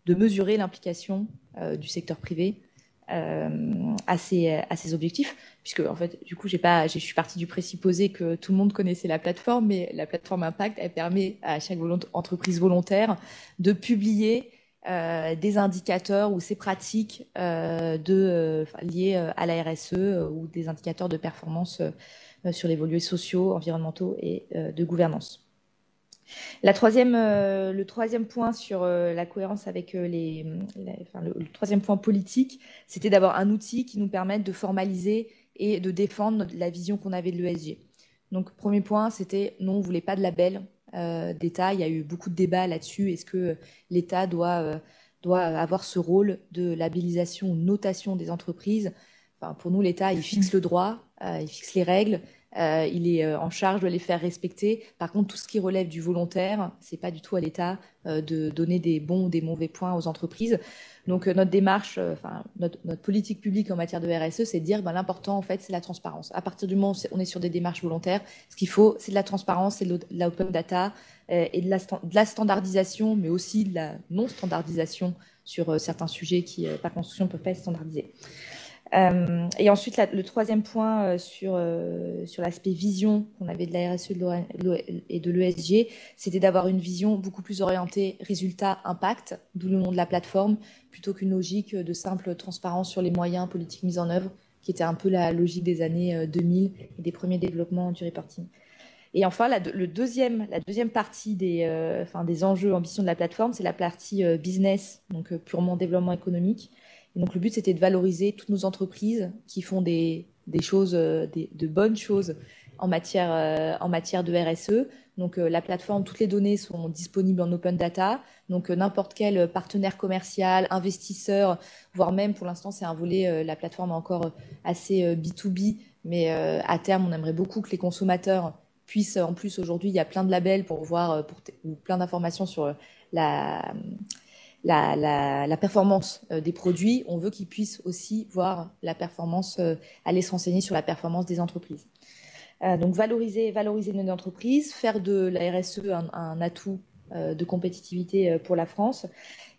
mesurer l'implication du secteur privé à ces objectifs, puisque en fait, du coup, je suis partie du présupposé que tout le monde connaissait la plateforme, mais la plateforme Impact, elle permet à chaque entreprise volontaire de publier des indicateurs ou ses pratiques liées à la RSE ou des indicateurs de performance sur les volets sociaux, environnementaux et de gouvernance. Le troisième point sur la cohérence avec le troisième point politique, c'était d'avoir un outil qui nous permette de formaliser et de défendre la vision qu'on avait de l'ESG. Donc, premier point, c'était non, on ne voulait pas de label d'État. Il y a eu beaucoup de débats là-dessus. Est-ce que l'État doit avoir ce rôle de labellisation ou notation des entreprises? Enfin, pour nous, l'État, il fixe le droit, il fixe les règles. Il est en charge de les faire respecter. Par contre, tout ce qui relève du volontaire, c'est pas du tout à l'État de donner des bons ou des mauvais points aux entreprises. Donc notre démarche, notre politique publique en matière de RSE, c'est de dire l'important en fait c'est la transparence. À partir du moment où on est sur des démarches volontaires, ce qu'il faut c'est de la transparence, c'est de la open data et de la standardisation, mais aussi de la non standardisation sur certains sujets qui par construction ne peuvent pas être standardisés. Et ensuite, le troisième point sur l'aspect vision qu'on avait de la RSE et de l'ESG, c'était d'avoir une vision beaucoup plus orientée résultat-impact, d'où le nom de la plateforme, plutôt qu'une logique de simple transparence sur les moyens politiques mis en œuvre, qui était un peu la logique des années 2000 et des premiers développements du reporting. Et enfin, la deuxième partie des enjeux, ambitions de la plateforme, c'est la partie business, donc purement développement économique. Et donc, le but, c'était de valoriser toutes nos entreprises qui font des choses, de bonnes choses en matière de RSE. Donc, la plateforme, toutes les données sont disponibles en open data. Donc, n'importe quel partenaire commercial, investisseur, voire même, pour l'instant, c'est un volet, la plateforme est encore assez B2B, mais à terme, on aimerait beaucoup que les consommateurs puissent, en plus, aujourd'hui, il y a plein de labels pour voir, ou plein d'informations sur la performance des produits, on veut qu'ils puissent aussi voir la performance, aller se renseigner sur la performance des entreprises. Donc valoriser nos entreprises, faire de la RSE un atout de compétitivité pour la France.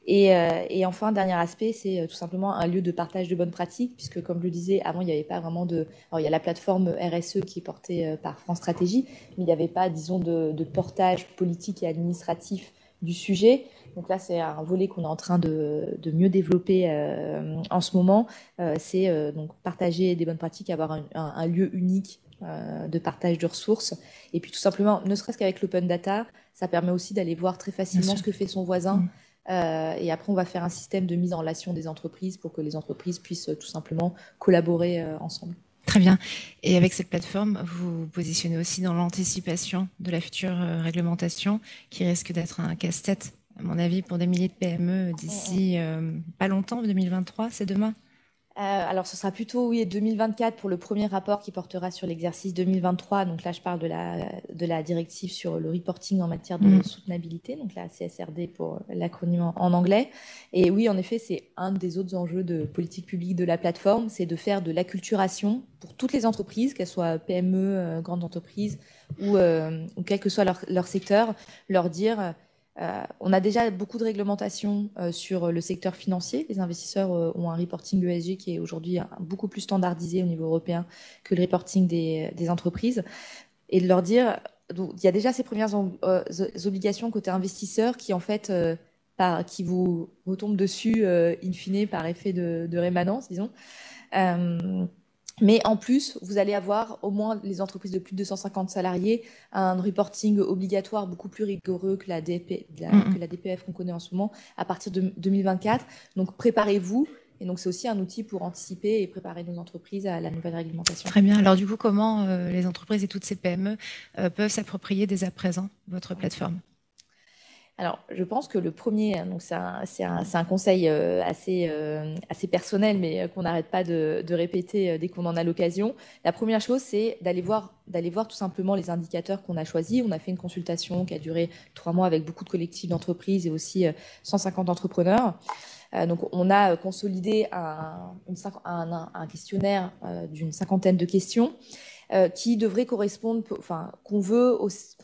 Et enfin, dernier aspect, c'est tout simplement un lieu de partage de bonnes pratiques, puisque comme je le disais, avant, il n'y avait pas vraiment de... Alors, il y a la plateforme RSE qui est portée par France Stratégie, mais il n'y avait pas, disons, de portage politique et administratif du sujet. Donc là, c'est un volet qu'on est en train de mieux développer en ce moment. C'est donc partager des bonnes pratiques, avoir un lieu unique de partage de ressources. Et puis tout simplement, ne serait-ce qu'avec l'open data, ça permet aussi d'aller voir très facilement ce que fait son voisin. Et après, on va faire un système de mise en relation des entreprises pour que les entreprises puissent tout simplement collaborer ensemble. Très bien. Et avec cette plateforme, vous vous positionnez aussi dans l'anticipation de la future réglementation qui risque d'être un casse-tête, à mon avis, pour des milliers de PME d'ici pas longtemps, 2023, c'est demain? Alors, ce sera plutôt, oui, 2024 pour le premier rapport qui portera sur l'exercice 2023. Donc là, je parle de la directive sur le reporting en matière de soutenabilité, donc la CSRD pour l'acronyme en anglais. Et oui, en effet, c'est un des autres enjeux de politique publique de la plateforme, c'est de faire de l'acculturation pour toutes les entreprises, qu'elles soient PME, grandes entreprises ou quel que soit leur secteur, leur dire... on a déjà beaucoup de réglementations sur le secteur financier. Les investisseurs ont un reporting ESG qui est aujourd'hui beaucoup plus standardisé au niveau européen que le reporting des entreprises. Et de leur dire, donc, il y a déjà ces premières obligations côté investisseurs qui en fait qui vous retombent dessus in fine par effet de rémanence, disons. Mais en plus, vous allez avoir, au moins les entreprises de plus de 250 salariés, un reporting obligatoire beaucoup plus rigoureux que la DPF qu'on connaît en ce moment à partir de 2024. Donc, préparez-vous. Et donc, c'est aussi un outil pour anticiper et préparer nos entreprises à la nouvelle réglementation. Très bien. Alors, du coup, comment les entreprises et toutes ces PME peuvent s'approprier dès à présent votre plateforme? Alors, je pense que le premier, donc c'est un conseil assez personnel, mais qu'on n'arrête pas de répéter dès qu'on en a l'occasion. La première chose, c'est d'aller voir tout simplement les indicateurs qu'on a choisis. On a fait une consultation qui a duré 3 mois avec beaucoup de collectifs d'entreprises et aussi 150 entrepreneurs. Donc, on a consolidé un questionnaire d'une 50aine de questions qui devrait correspondre, enfin, qu'on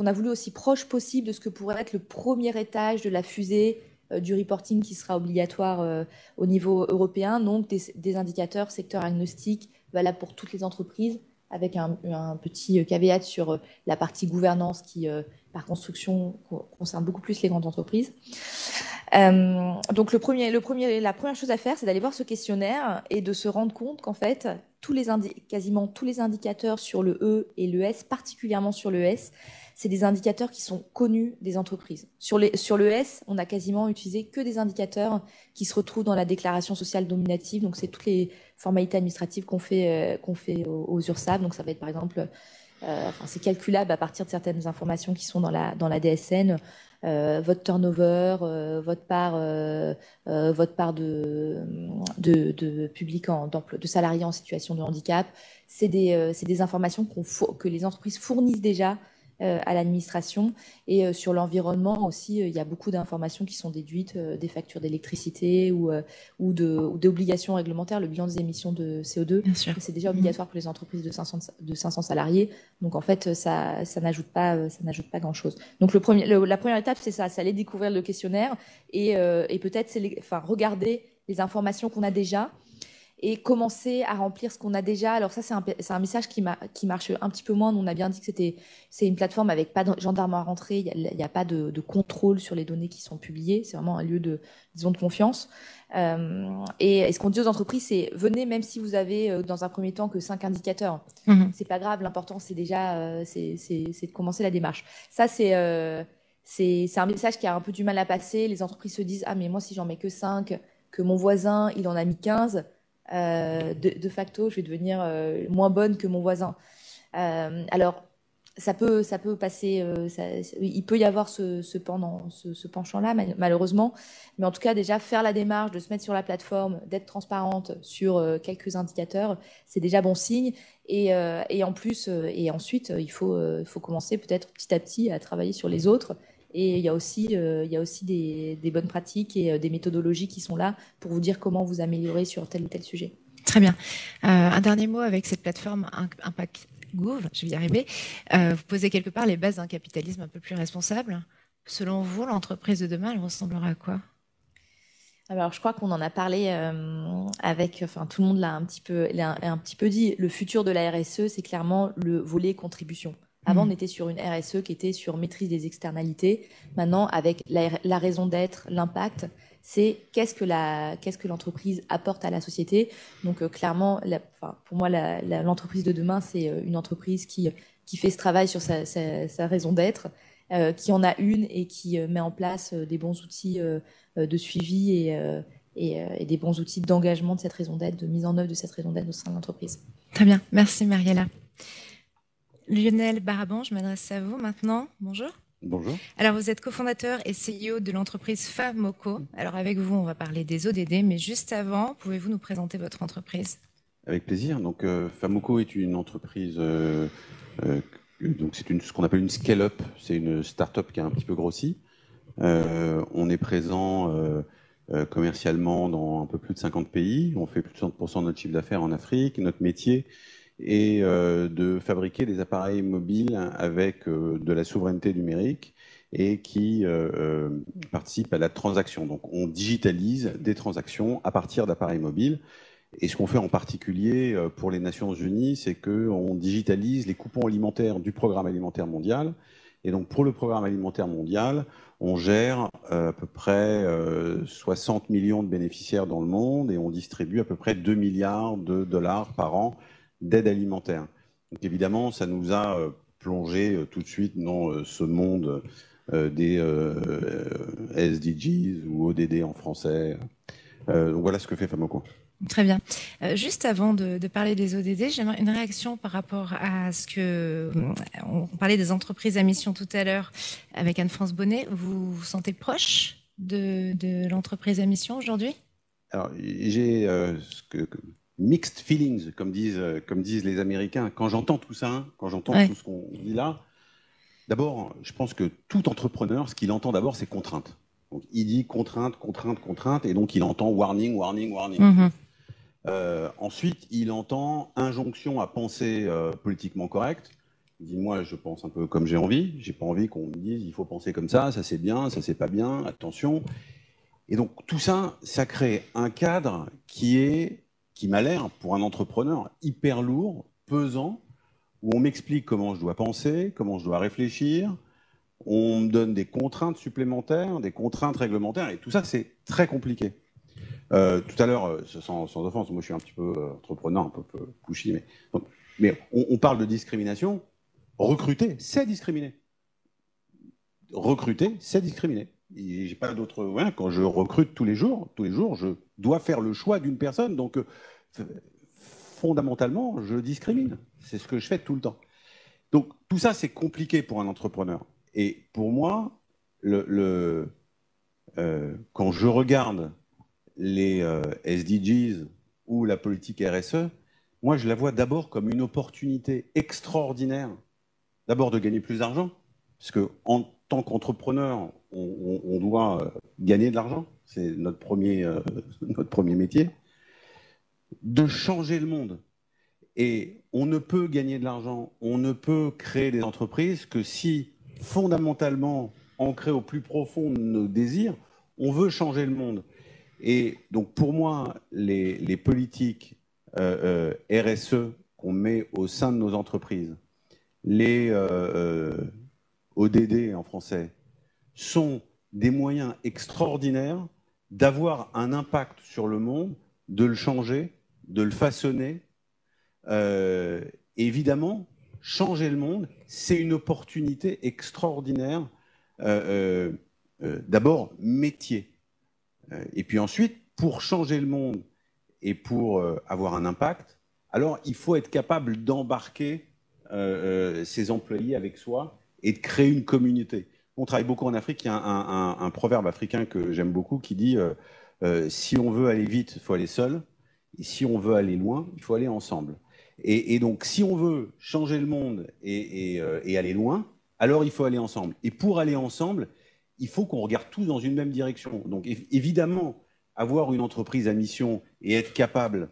a voulu aussi proche possible de ce que pourrait être le premier étage de la fusée du reporting qui sera obligatoire au niveau européen, donc des indicateurs secteur agnostique valables pour toutes les entreprises, avec un petit caveat sur la partie gouvernance qui, par construction, concerne beaucoup plus les grandes entreprises. Donc la première chose à faire, c'est d'aller voir ce questionnaire et de se rendre compte qu'en fait, quasiment tous les indicateurs sur le E et le S, particulièrement sur le S, c'est des indicateurs qui sont connus des entreprises. Sur le S, on a quasiment utilisé que des indicateurs qui se retrouvent dans la déclaration sociale nominative. Donc, c'est toutes les formalités administratives qu'on fait aux URSSAF. Donc, ça va être par exemple, c'est calculable à partir de certaines informations qui sont dans la DSN. Votre turnover, votre part de public de salariés en situation de handicap. C'est des informations que les entreprises fournissent déjà à l'administration. Et sur l'environnement aussi, il y a beaucoup d'informations qui sont déduites des factures d'électricité ou d'obligations réglementaires, le bilan des émissions de CO2. C'est déjà obligatoire pour les entreprises de 500 salariés. Donc en fait, ça n'ajoute pas grand-chose. Donc la première étape, c'est ça, c'est aller découvrir le questionnaire et peut-être regarder les informations qu'on a déjà et commencer à remplir ce qu'on a déjà. Alors ça, c'est un message qui marche un petit peu moins. On a bien dit que c'est une plateforme avec pas de gendarme à rentrer, il n'y a pas de contrôle sur les données qui sont publiées. C'est vraiment un lieu de confiance. Et ce qu'on dit aux entreprises, c'est venez même si vous avez dans un premier temps que 5 indicateurs. C'est pas grave, l'important c'est déjà c'est de commencer la démarche. Ça, c'est un message qui a un peu du mal à passer. Les entreprises se disent « Ah, mais moi, si j'en mets que 5, que mon voisin, il en a mis 15, de facto, je vais devenir moins bonne que mon voisin. » Alors, ça peut passer, il peut y avoir ce penchant-là, malheureusement. Mais en tout cas, déjà, faire la démarche de se mettre sur la plateforme, d'être transparente sur quelques indicateurs, c'est déjà bon signe. Et en plus, et ensuite, il faut commencer peut-être petit à petit à travailler sur les autres. Et il y a aussi des bonnes pratiques et des méthodologies qui sont là pour vous dire comment vous améliorer sur tel ou tel sujet. Très bien. Un dernier mot avec cette plateforme Impact Gouv, je vais y arriver. Vous posez quelque part les bases d'un capitalisme un peu plus responsable. Selon vous, l'entreprise de demain, elle ressemblera à quoi? Alors, je crois qu'on en a parlé enfin, tout le monde l'a un petit peu dit. Le futur de la RSE, c'est clairement le volet contribution. Avant, on était sur une RSE qui était sur maîtrise des externalités. Maintenant, avec la raison d'être, l'impact, c'est qu'est-ce que l'entreprise apporte à la société. Donc, clairement, enfin, pour moi, l'entreprise de demain, c'est une entreprise qui fait ce travail sur sa raison d'être, qui en a une et qui met en place des bons outils de suivi et des bons outils d'engagement de cette raison d'être, de mise en œuvre de cette raison d'être au sein de l'entreprise. Très bien, merci Mariella. Lionel Baraban, je m'adresse à vous maintenant. Bonjour. Bonjour. Alors, vous êtes cofondateur et CEO de l'entreprise Famoco. Alors, avec vous, on va parler des ODD, mais juste avant, pouvez-vous nous présenter votre entreprise? Avec plaisir. Donc, Famoco est une entreprise, donc c'est ce qu'on appelle une scale-up. C'est une start-up qui a un petit peu grossi. On est présent commercialement dans un peu plus de 50 pays. On fait plus de 60% de notre chiffre d'affaires en Afrique. Notre métier est de fabriquer des appareils mobiles avec de la souveraineté numérique et qui participent à la transaction. Donc, on digitalise des transactions à partir d'appareils mobiles. Et ce qu'on fait en particulier pour les Nations Unies, c'est qu'on digitalise les coupons alimentaires du Programme alimentaire mondial. Et donc, pour le Programme alimentaire mondial, on gère à peu près 60 millions de bénéficiaires dans le monde et on distribue à peu près 2 milliards de dollars par an d'aide alimentaire. Donc, évidemment, ça nous a plongé tout de suite dans ce monde des SDGs ou ODD en français. Donc, voilà ce que fait Famoco. Très bien. Juste avant de parler des ODD, j'aimerais une réaction par rapport à ce que... On parlait des entreprises à mission tout à l'heure avec Anne-France Bonnet. Vous vous sentez proche de l'entreprise à mission aujourd'hui? Alors, j'ai mixed feelings, comme disent les Américains. Quand j'entends tout ça, quand j'entends tout ce qu'on dit là, d'abord, je pense que tout entrepreneur, ce qu'il entend d'abord, c'est contrainte. Donc, il dit contrainte, contrainte, contrainte, et donc il entend warning, warning, warning. Mm-hmm. Ensuite, il entend injonction à penser politiquement correct. Il dit, moi, je pense un peu comme j'ai envie. J'ai pas envie qu'on me dise, il faut penser comme ça c'est bien, ça c'est pas bien, attention. Et donc, tout ça, ça crée un cadre qui m'a l'air, pour un entrepreneur, hyper lourd, pesant, où on m'explique comment je dois penser, comment je dois réfléchir. On me donne des contraintes supplémentaires, des contraintes réglementaires, et tout ça, c'est très compliqué. Tout à l'heure, sans offense, moi je suis un petit peu entrepreneur, un peu pushy, mais on parle de discrimination. Recruter, c'est discriminer. Recruter, c'est discriminer. J'ai pas d'autre. Ouais, quand je recrute tous les jours, je dois faire le choix d'une personne. Donc, fondamentalement, je discrimine. C'est ce que je fais tout le temps. Donc, tout ça, c'est compliqué pour un entrepreneur. Et pour moi, quand je regarde les SDGs ou la politique RSE, moi, je la vois d'abord comme une opportunité extraordinaire, d'abord de gagner plus d'argent, parce qu'en tant qu'entrepreneur, on doit gagner de l'argent, c'est notre premier métier, de changer le monde. Et on ne peut gagner de l'argent, on ne peut créer des entreprises que si, fondamentalement, ancré au plus profond de nos désirs, on veut changer le monde. Et donc, pour moi, les politiques RSE qu'on met au sein de nos entreprises, les ODD en français, sont des moyens extraordinaires d'avoir un impact sur le monde, de le changer, de le façonner. Évidemment, changer le monde, c'est une opportunité extraordinaire. D'abord, métier. Et puis ensuite, pour changer le monde et pour avoir un impact, alors il faut être capable d'embarquer ses employés avec soi et de créer une communauté. On travaille beaucoup en Afrique, il y a un proverbe africain que j'aime beaucoup qui dit si on veut aller vite, il faut aller seul, et si on veut aller loin, il faut aller ensemble. Et donc, si on veut changer le monde et aller loin, alors il faut aller ensemble. Et pour aller ensemble, il faut qu'on regarde tous dans une même direction. Donc, évidemment, avoir une entreprise à mission et être capable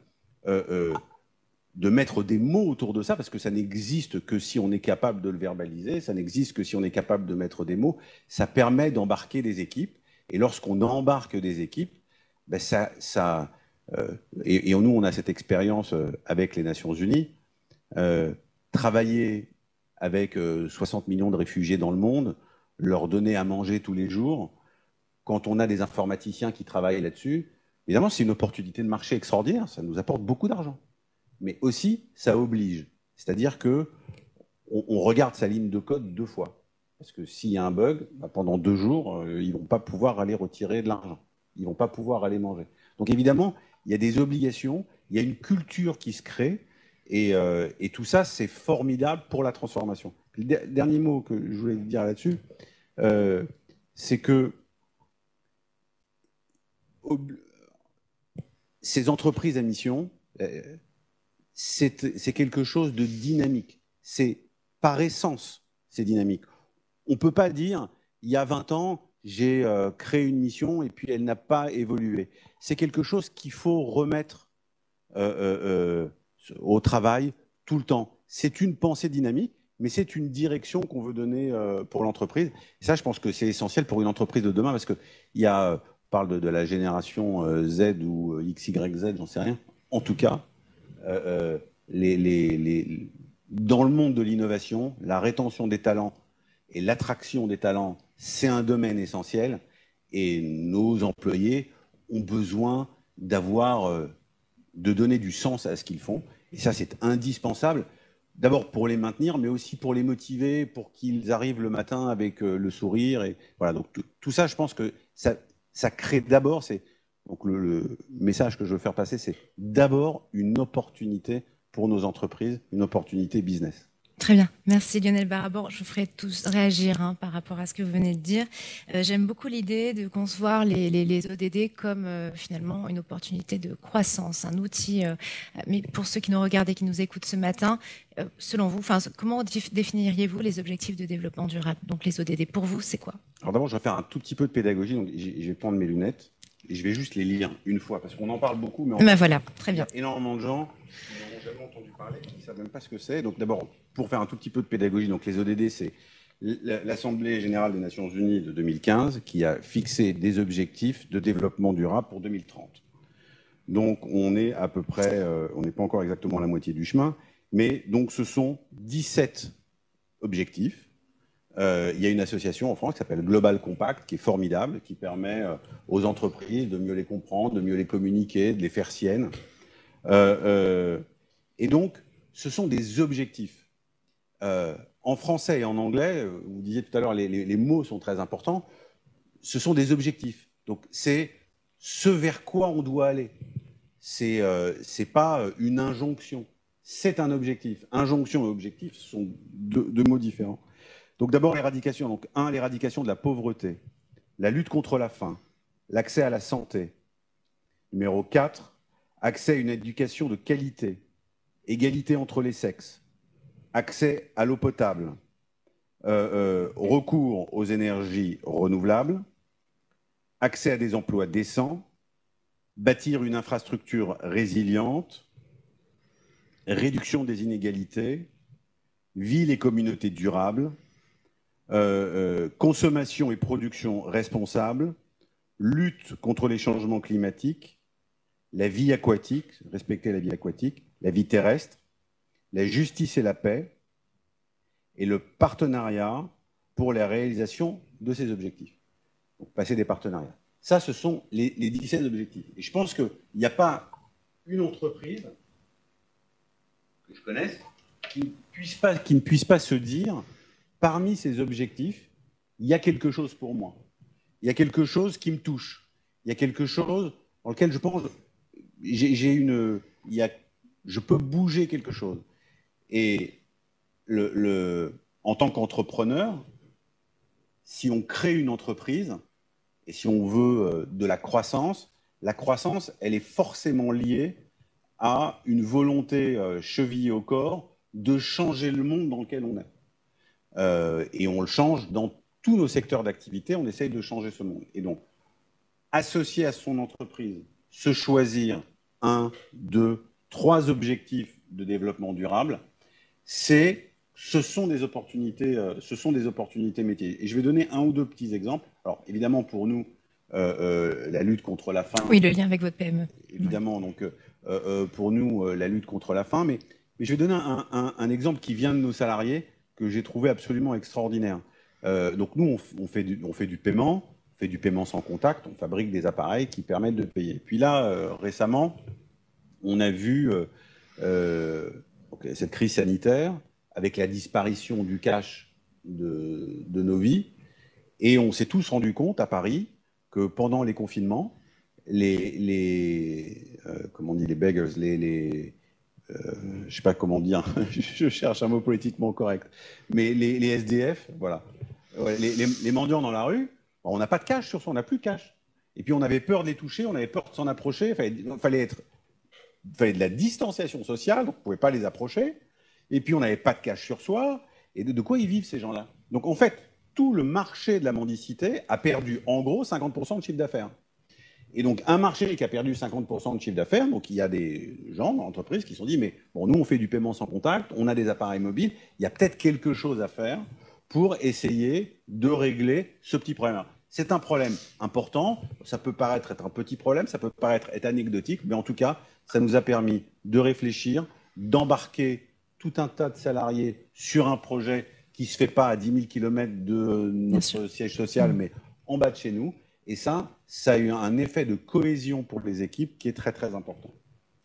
de mettre des mots autour de ça, parce que ça n'existe que si on est capable de le verbaliser, ça n'existe que si on est capable de mettre des mots. Ça permet d'embarquer des équipes, et lorsqu'on embarque des équipes, ben et nous, on a cette expérience avec les Nations Unies, travailler avec 60 millions de réfugiés dans le monde, leur donner à manger tous les jours, quand on a des informaticiens qui travaillent là-dessus, évidemment, c'est une opportunité de marché extraordinaire, ça nous apporte beaucoup d'argent. Mais aussi, ça oblige. C'est-à-dire qu'on regarde sa ligne de code 2 fois. Parce que s'il y a un bug, bah, pendant 2 jours, ils ne vont pas pouvoir aller retirer de l'argent. Ils ne vont pas pouvoir aller manger. Donc évidemment, il y a des obligations, il y a une culture qui se crée, et tout ça, c'est formidable pour la transformation. Le dernier mot que je voulais dire là-dessus, c'est que ces entreprises à mission, c'est quelque chose de dynamique. C'est par essence, c'est dynamique. On ne peut pas dire, il y a 20 ans, j'ai créé une mission et puis elle n'a pas évolué. C'est quelque chose qu'il faut remettre au travail tout le temps. C'est une pensée dynamique, mais c'est une direction qu'on veut donner pour l'entreprise. Et ça, je pense que c'est essentiel pour une entreprise de demain, parce qu'il y a, on parle de la génération Z ou XYZ, j'en sais rien. En tout cas, dans le monde de l'innovation, la rétention des talents et l'attraction des talents, c'est un domaine essentiel. Et nos employés ont besoin de donner du sens à ce qu'ils font. Et ça, c'est indispensable. D'abord pour les maintenir, mais aussi pour les motiver, pour qu'ils arrivent le matin avec le sourire. Et voilà. Donc tout ça, je pense que ça crée d'abord. Donc le message que je veux faire passer, c'est d'abord une opportunité pour nos entreprises, une opportunité business. Très bien, merci Lionel Barabor. Je vous ferai tous réagir par rapport à ce que vous venez de dire. J'aime beaucoup l'idée de concevoir les ODD comme finalement une opportunité de croissance, un outil. Mais pour ceux qui nous regardent et qui nous écoutent ce matin, selon vous, comment définiriez-vous les objectifs de développement durable? Donc les ODD, pour vous, c'est quoi? Alors d'abord, je vais faire un tout petit peu de pédagogie. Donc je vais prendre mes lunettes et je vais juste les lire une fois, parce qu'on en parle beaucoup, mais voilà, très bien. Il y a énormément de gens qui n'ont jamais entendu parler, qui ne savent même pas ce que c'est. Donc d'abord, pour faire un tout petit peu de pédagogie, donc les ODD, c'est l'Assemblée générale des Nations Unies de 2015 qui a fixé des objectifs de développement durable pour 2030. Donc on est à peu près, on n'est pas encore exactement à la moitié du chemin, mais donc ce sont 17 objectifs. Il y a une association en France qui s'appelle Global Compact, qui est formidable, qui permet aux entreprises de mieux les comprendre, de mieux les communiquer, de les faire siennes. Et donc, ce sont des objectifs. En français et en anglais, vous disiez tout à l'heure, les mots sont très importants. Ce sont des objectifs. Donc, c'est ce vers quoi on doit aller. C'est pas une injonction. C'est un objectif. Injonction et objectif sont deux mots différents. Donc d'abord l'éradication. Donc l'éradication de la pauvreté, la lutte contre la faim, l'accès à la santé. Numéro 4, accès à une éducation de qualité, égalité entre les sexes, accès à l'eau potable, recours aux énergies renouvelables, accès à des emplois décents, bâtir une infrastructure résiliente, réduction des inégalités, ville et communautés durables, consommation et production responsable, lutte contre les changements climatiques, la vie aquatique, respecter la vie aquatique, la vie terrestre, la justice et la paix, et le partenariat pour la réalisation de ces objectifs. Donc, passer des partenariats. Ça, ce sont les 17 objectifs. Et je pense qu'il n'y a pas une entreprise que je connaisse qui ne puisse pas se dire, parmi ces objectifs, il y a quelque chose pour moi. Il y a quelque chose qui me touche. Il y a quelque chose dans lequel je pense, je peux bouger quelque chose. Et en tant qu'entrepreneur, si on crée une entreprise et si on veut de la croissance, elle est forcément liée à une volonté chevillée au corps de changer le monde dans lequel on est. Et on le change dans tous nos secteurs d'activité, on essaye de changer ce monde. Et donc, associer à son entreprise, se choisir 1, 2, 3 objectifs de développement durable, ce sont des opportunités métiers. Et je vais donner un ou deux petits exemples. Alors, évidemment, pour nous, la lutte contre la faim. Oui, le lien avec votre PME. Évidemment, donc pour nous, la lutte contre la faim. Mais je vais donner un exemple qui vient de nos salariés que j'ai trouvé absolument extraordinaire. Donc nous, on fait du paiement, on fait du paiement sans contact, on fabrique des appareils qui permettent de payer. Puis là, récemment, on a vu cette crise sanitaire avec la disparition du cash de nos vies. Et on s'est tous rendu compte à Paris que pendant les confinements, comment on dit, les beggars, je sais pas comment dire, je cherche un mot politiquement correct, mais les SDF, voilà, ouais, les mendiants dans la rue, on n'a pas de cash sur soi, on n'a plus de cash. Et puis on avait peur de les toucher, on avait peur de s'en approcher, il fallait de la distanciation sociale, donc on ne pouvait pas les approcher. Et puis on n'avait pas de cash sur soi. Et de quoi ils vivent ces gens-là? Donc en fait, tout le marché de la mendicité a perdu en gros 50% de chiffre d'affaires. Et donc un marché qui a perdu 50% de chiffre d'affaires, donc il y a des gens dans l'entreprise qui se sont dit, mais bon, nous on fait du paiement sans contact, on a des appareils mobiles, il y a peut-être quelque chose à faire pour essayer de régler ce petit problème-là. C'est un problème important, ça peut paraître être un petit problème, ça peut paraître être anecdotique, mais en tout cas, ça nous a permis de réfléchir, d'embarquer tout un tas de salariés sur un projet qui ne se fait pas à 10 000 km de notre siège social, mais en bas de chez nous. Et ça a eu un effet de cohésion pour les équipes qui est très, très important.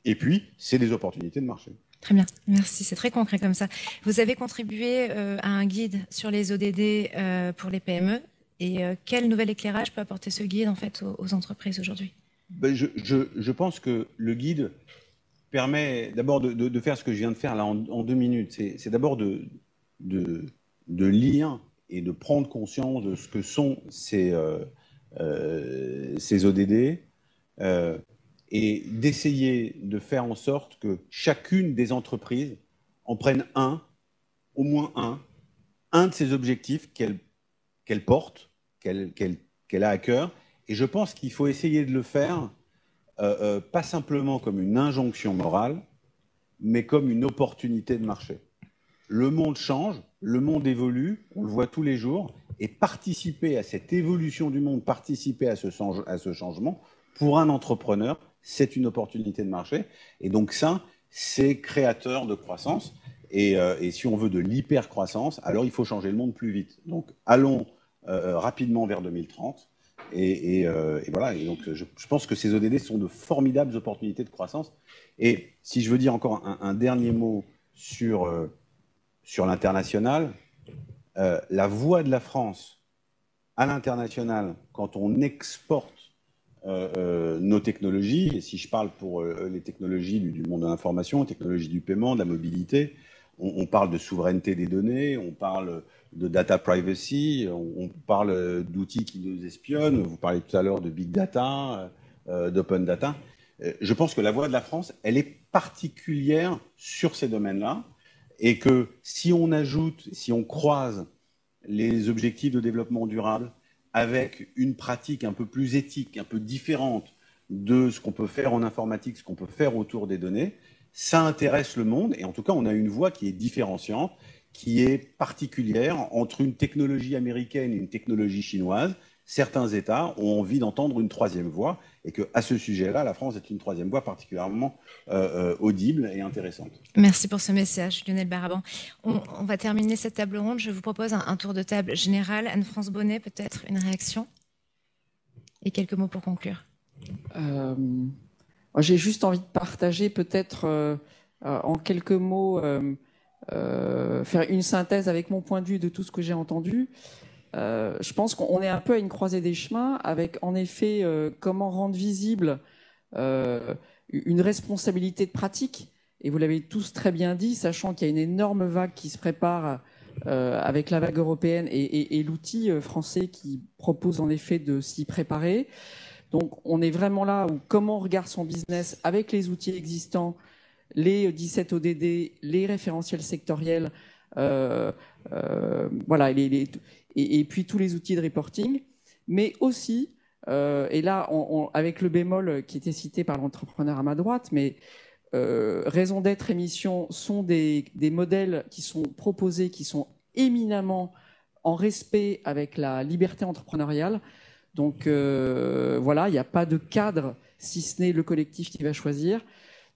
Et puis, c'est des opportunités de marché. Très bien, merci. C'est très concret comme ça. Vous avez contribué à un guide sur les ODD pour les PME. Et quel nouvel éclairage peut apporter ce guide en fait aux entreprises aujourd'hui? Je pense que le guide permet d'abord de faire ce que je viens de faire là en 2 minutes. C'est d'abord de lire et de prendre conscience de ce que sont ces ODD et d'essayer de faire en sorte que chacune des entreprises en prenne au moins un de ces objectifs qu'elle porte, qu'elle a à cœur. Et je pense qu'il faut essayer de le faire pas simplement comme une injonction morale, mais comme une opportunité de marché. Le monde change, le monde évolue, on le voit tous les jours, et participer à cette évolution du monde, participer à ce changement, pour un entrepreneur, c'est une opportunité de marché. Et donc ça, c'est créateur de croissance. Et si on veut de l'hyper-croissance, alors il faut changer le monde plus vite. Donc allons rapidement vers 2030. Et voilà. Et donc je pense que ces ODD sont de formidables opportunités de croissance. Et si je veux dire encore un dernier mot sur l'international, la voix de la France à l'international, quand on exporte nos technologies, et si je parle pour les technologies du monde de l'information, les technologies du paiement, de la mobilité, on parle de souveraineté des données, on parle de data privacy, on parle d'outils qui nous espionnent, vous parlez tout à l'heure de big data, d'open data. Je pense que la voix de la France, elle est particulière sur ces domaines-là, et que si on croise les objectifs de développement durable avec une pratique un peu plus éthique, un peu différente de ce qu'on peut faire en informatique, ce qu'on peut faire autour des données, ça intéresse le monde. Et en tout cas, on a une voix qui est différenciante, qui est particulière entre une technologie américaine et une technologie chinoise. Certains États ont envie d'entendre une troisième voix, et qu'à ce sujet-là, la France est une troisième voix particulièrement audible et intéressante. Merci pour ce message, Lionel Baraban. On va terminer cette table ronde. Je vous propose un tour de table général. Anne-France Bonnet, peut-être une réaction et quelques mots pour conclure. J'ai juste envie de partager peut-être en quelques mots, faire une synthèse avec mon point de vue de tout ce que j'ai entendu. Je pense qu'on est un peu à une croisée des chemins avec, en effet, comment rendre visible une responsabilité de pratique. Et vous l'avez tous très bien dit, sachant qu'il y a une énorme vague qui se prépare avec la vague européenne et l'outil français qui propose en effet de s'y préparer. Donc, on est vraiment là où comment on regarde son business avec les outils existants, les 17 ODD, les référentiels sectoriels, voilà, et puis tous les outils de reporting, mais aussi, et là, avec le bémol qui était cité par l'entrepreneur à ma droite, mais Raison d'être émission sont des modèles qui sont proposés, qui sont éminemment en respect avec la liberté entrepreneuriale. Donc voilà, il n'y a pas de cadre si ce n'est le collectif qui va choisir.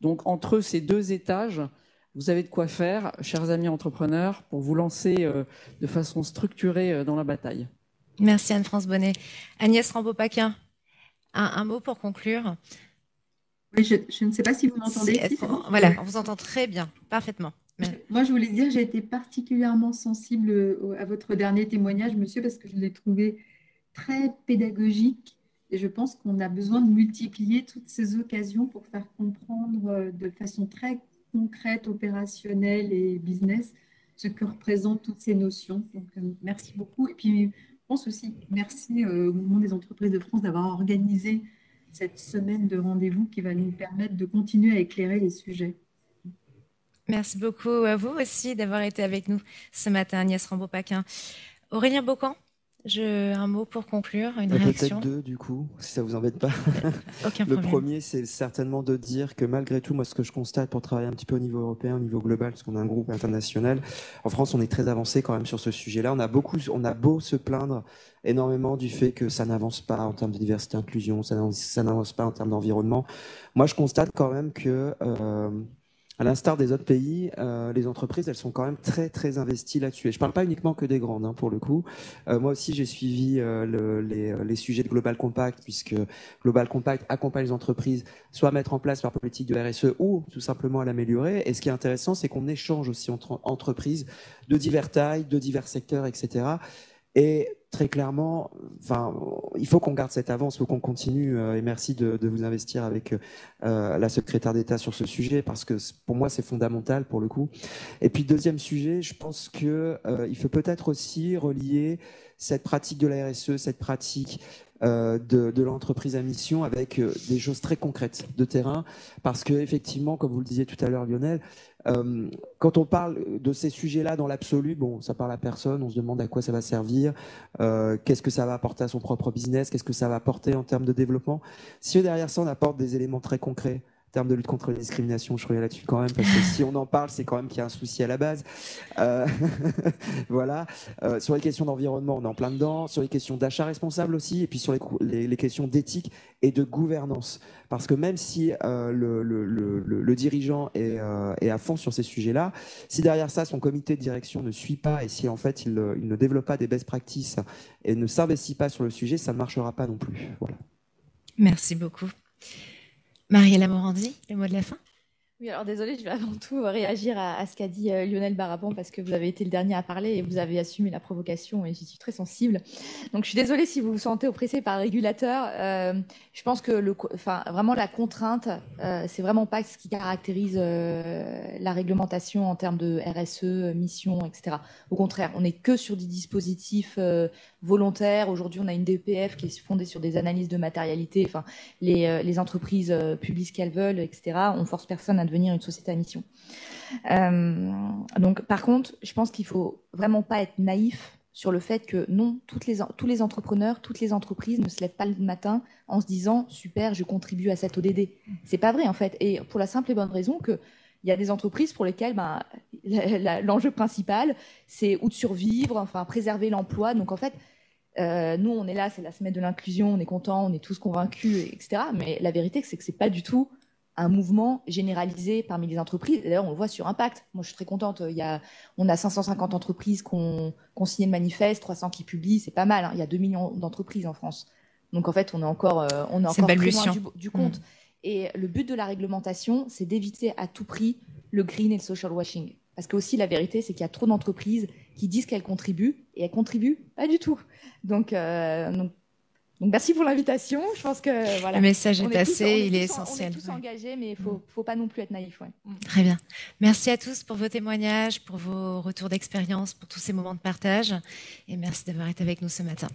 Donc entre ces deux étages, vous avez de quoi faire, chers amis entrepreneurs, pour vous lancer de façon structurée dans la bataille. Merci Anne-France Bonnet. Agnès Rambaud-Paquin, un mot pour conclure. Oui, je ne sais pas si vous m'entendez. Voilà, on vous entend très bien, parfaitement. Moi, je voulais dire, j'ai été particulièrement sensible à votre dernier témoignage, monsieur, parce que je l'ai trouvé très pédagogique. Et je pense qu'on a besoin de multiplier toutes ces occasions pour faire comprendre de façon très concrète, opérationnelle et business ce que représentent toutes ces notions. Donc, merci beaucoup. Et puis, je pense aussi, merci au Mouvement des entreprises de France d'avoir organisé cette semaine de rendez-vous qui va nous permettre de continuer à éclairer les sujets. Merci beaucoup à vous aussi d'avoir été avec nous ce matin, Agnès Rambaud-Paquin. Aurélien Baucan, un mot pour conclure, une réaction? Peut-être deux, du coup, si ça ne vous embête pas. Aucun Le problème. premier, c'est certainement de dire que malgré tout, moi, ce que je constate pour travailler un petit peu au niveau européen, au niveau global, parce qu'on a un groupe international, en France, on est très avancé quand même sur ce sujet-là. On a beau se plaindre énormément du fait que ça n'avance pas en termes de diversité et inclusion, ça n'avance pas en termes d'environnement. Moi, je constate quand même que... à l'instar des autres pays, les entreprises, elles sont quand même très, très investies là-dessus. Et je ne parle pas uniquement que des grandes, hein, pour le coup. Moi aussi, j'ai suivi les sujets de Global Compact, puisque Global Compact accompagne les entreprises soit à mettre en place leur politique de RSE ou tout simplement à l'améliorer. Et ce qui est intéressant, c'est qu'on échange aussi entre entreprises de diverses tailles, de divers secteurs, etc. Et très clairement, enfin, il faut qu'on garde cette avance, il faut qu'on continue. Et merci de vous investir avec la secrétaire d'État sur ce sujet, parce que pour moi, c'est fondamental pour le coup. Et puis, deuxième sujet, je pense qu'il faut peut-être aussi relier cette pratique de la RSE, cette pratique de l'entreprise à mission avec des choses très concrètes de terrain, parce que effectivement, comme vous le disiez tout à l'heure, Lionel, quand on parle de ces sujets-là dans l'absolu, bon, ça parle à personne, on se demande à quoi ça va servir, qu'est-ce que ça va apporter à son propre business, qu'est-ce que ça va apporter en termes de développement. Si derrière ça, on apporte des éléments très concrets, en termes de lutte contre la discrimination, je reviens là-dessus quand même, parce que si on en parle, c'est quand même qu'il y a un souci à la base. Voilà. Sur les questions d'environnement, on est en plein dedans. Sur les questions d'achat responsable aussi, et puis sur les questions d'éthique et de gouvernance. Parce que même si le dirigeant est à fond sur ces sujets-là, si derrière ça, son comité de direction ne suit pas, et si en fait il ne développe pas des best practices et ne s'investit pas sur le sujet, ça ne marchera pas non plus. Voilà. Merci beaucoup. Mariella Morandi, le mot de la fin? Oui, alors désolée, je vais avant tout réagir à ce qu'a dit Lionel Baraban, parce que vous avez été le dernier à parler et vous avez assumé la provocation et j'y suis très sensible. Donc je suis désolée si vous vous sentez oppressé par le régulateur. Je pense que vraiment la contrainte, c'est vraiment pas ce qui caractérise la réglementation en termes de RSE, mission, etc. Au contraire, on n'est que sur des dispositifs volontaires. Aujourd'hui, on a une DPF qui est fondée sur des analyses de matérialité. Enfin, les entreprises publient ce qu'elles veulent, etc. On force personne à devenir une société à mission. Donc, par contre, je pense qu'il faut vraiment pas être naïf sur le fait que non, tous les entrepreneurs, toutes les entreprises ne se lèvent pas le matin en se disant super, je contribue à cette ODD. C'est pas vrai en fait, et pour la simple et bonne raison que il y a des entreprises pour lesquelles l'enjeu principal, c'est ou de survivre, enfin préserver l'emploi. Donc en fait, nous, on est là, c'est la semaine de l'inclusion, on est content, on est tous convaincus, etc. Mais la vérité, c'est que c'est pas du tout un mouvement généralisé parmi les entreprises. D'ailleurs, on le voit sur Impact. Moi, je suis très contente. On a 550 entreprises qui ont signé le manifeste, 300 qui publient. C'est pas mal. Hein. Il y a 2 millions d'entreprises en France. Donc, en fait, on est encore très loin du compte. Et le but de la réglementation, c'est d'éviter à tout prix le green et le social washing. Parce que aussi, la vérité, c'est qu'il y a trop d'entreprises qui disent qu'elles contribuent et elles contribuent pas du tout. Donc merci pour l'invitation. Je pense que voilà. Le message est passé, il est essentiel. On est tous engagés, mais il faut pas non plus être naïf. Ouais. Très bien. Merci à tous pour vos témoignages, pour vos retours d'expérience, pour tous ces moments de partage. Et merci d'avoir été avec nous ce matin.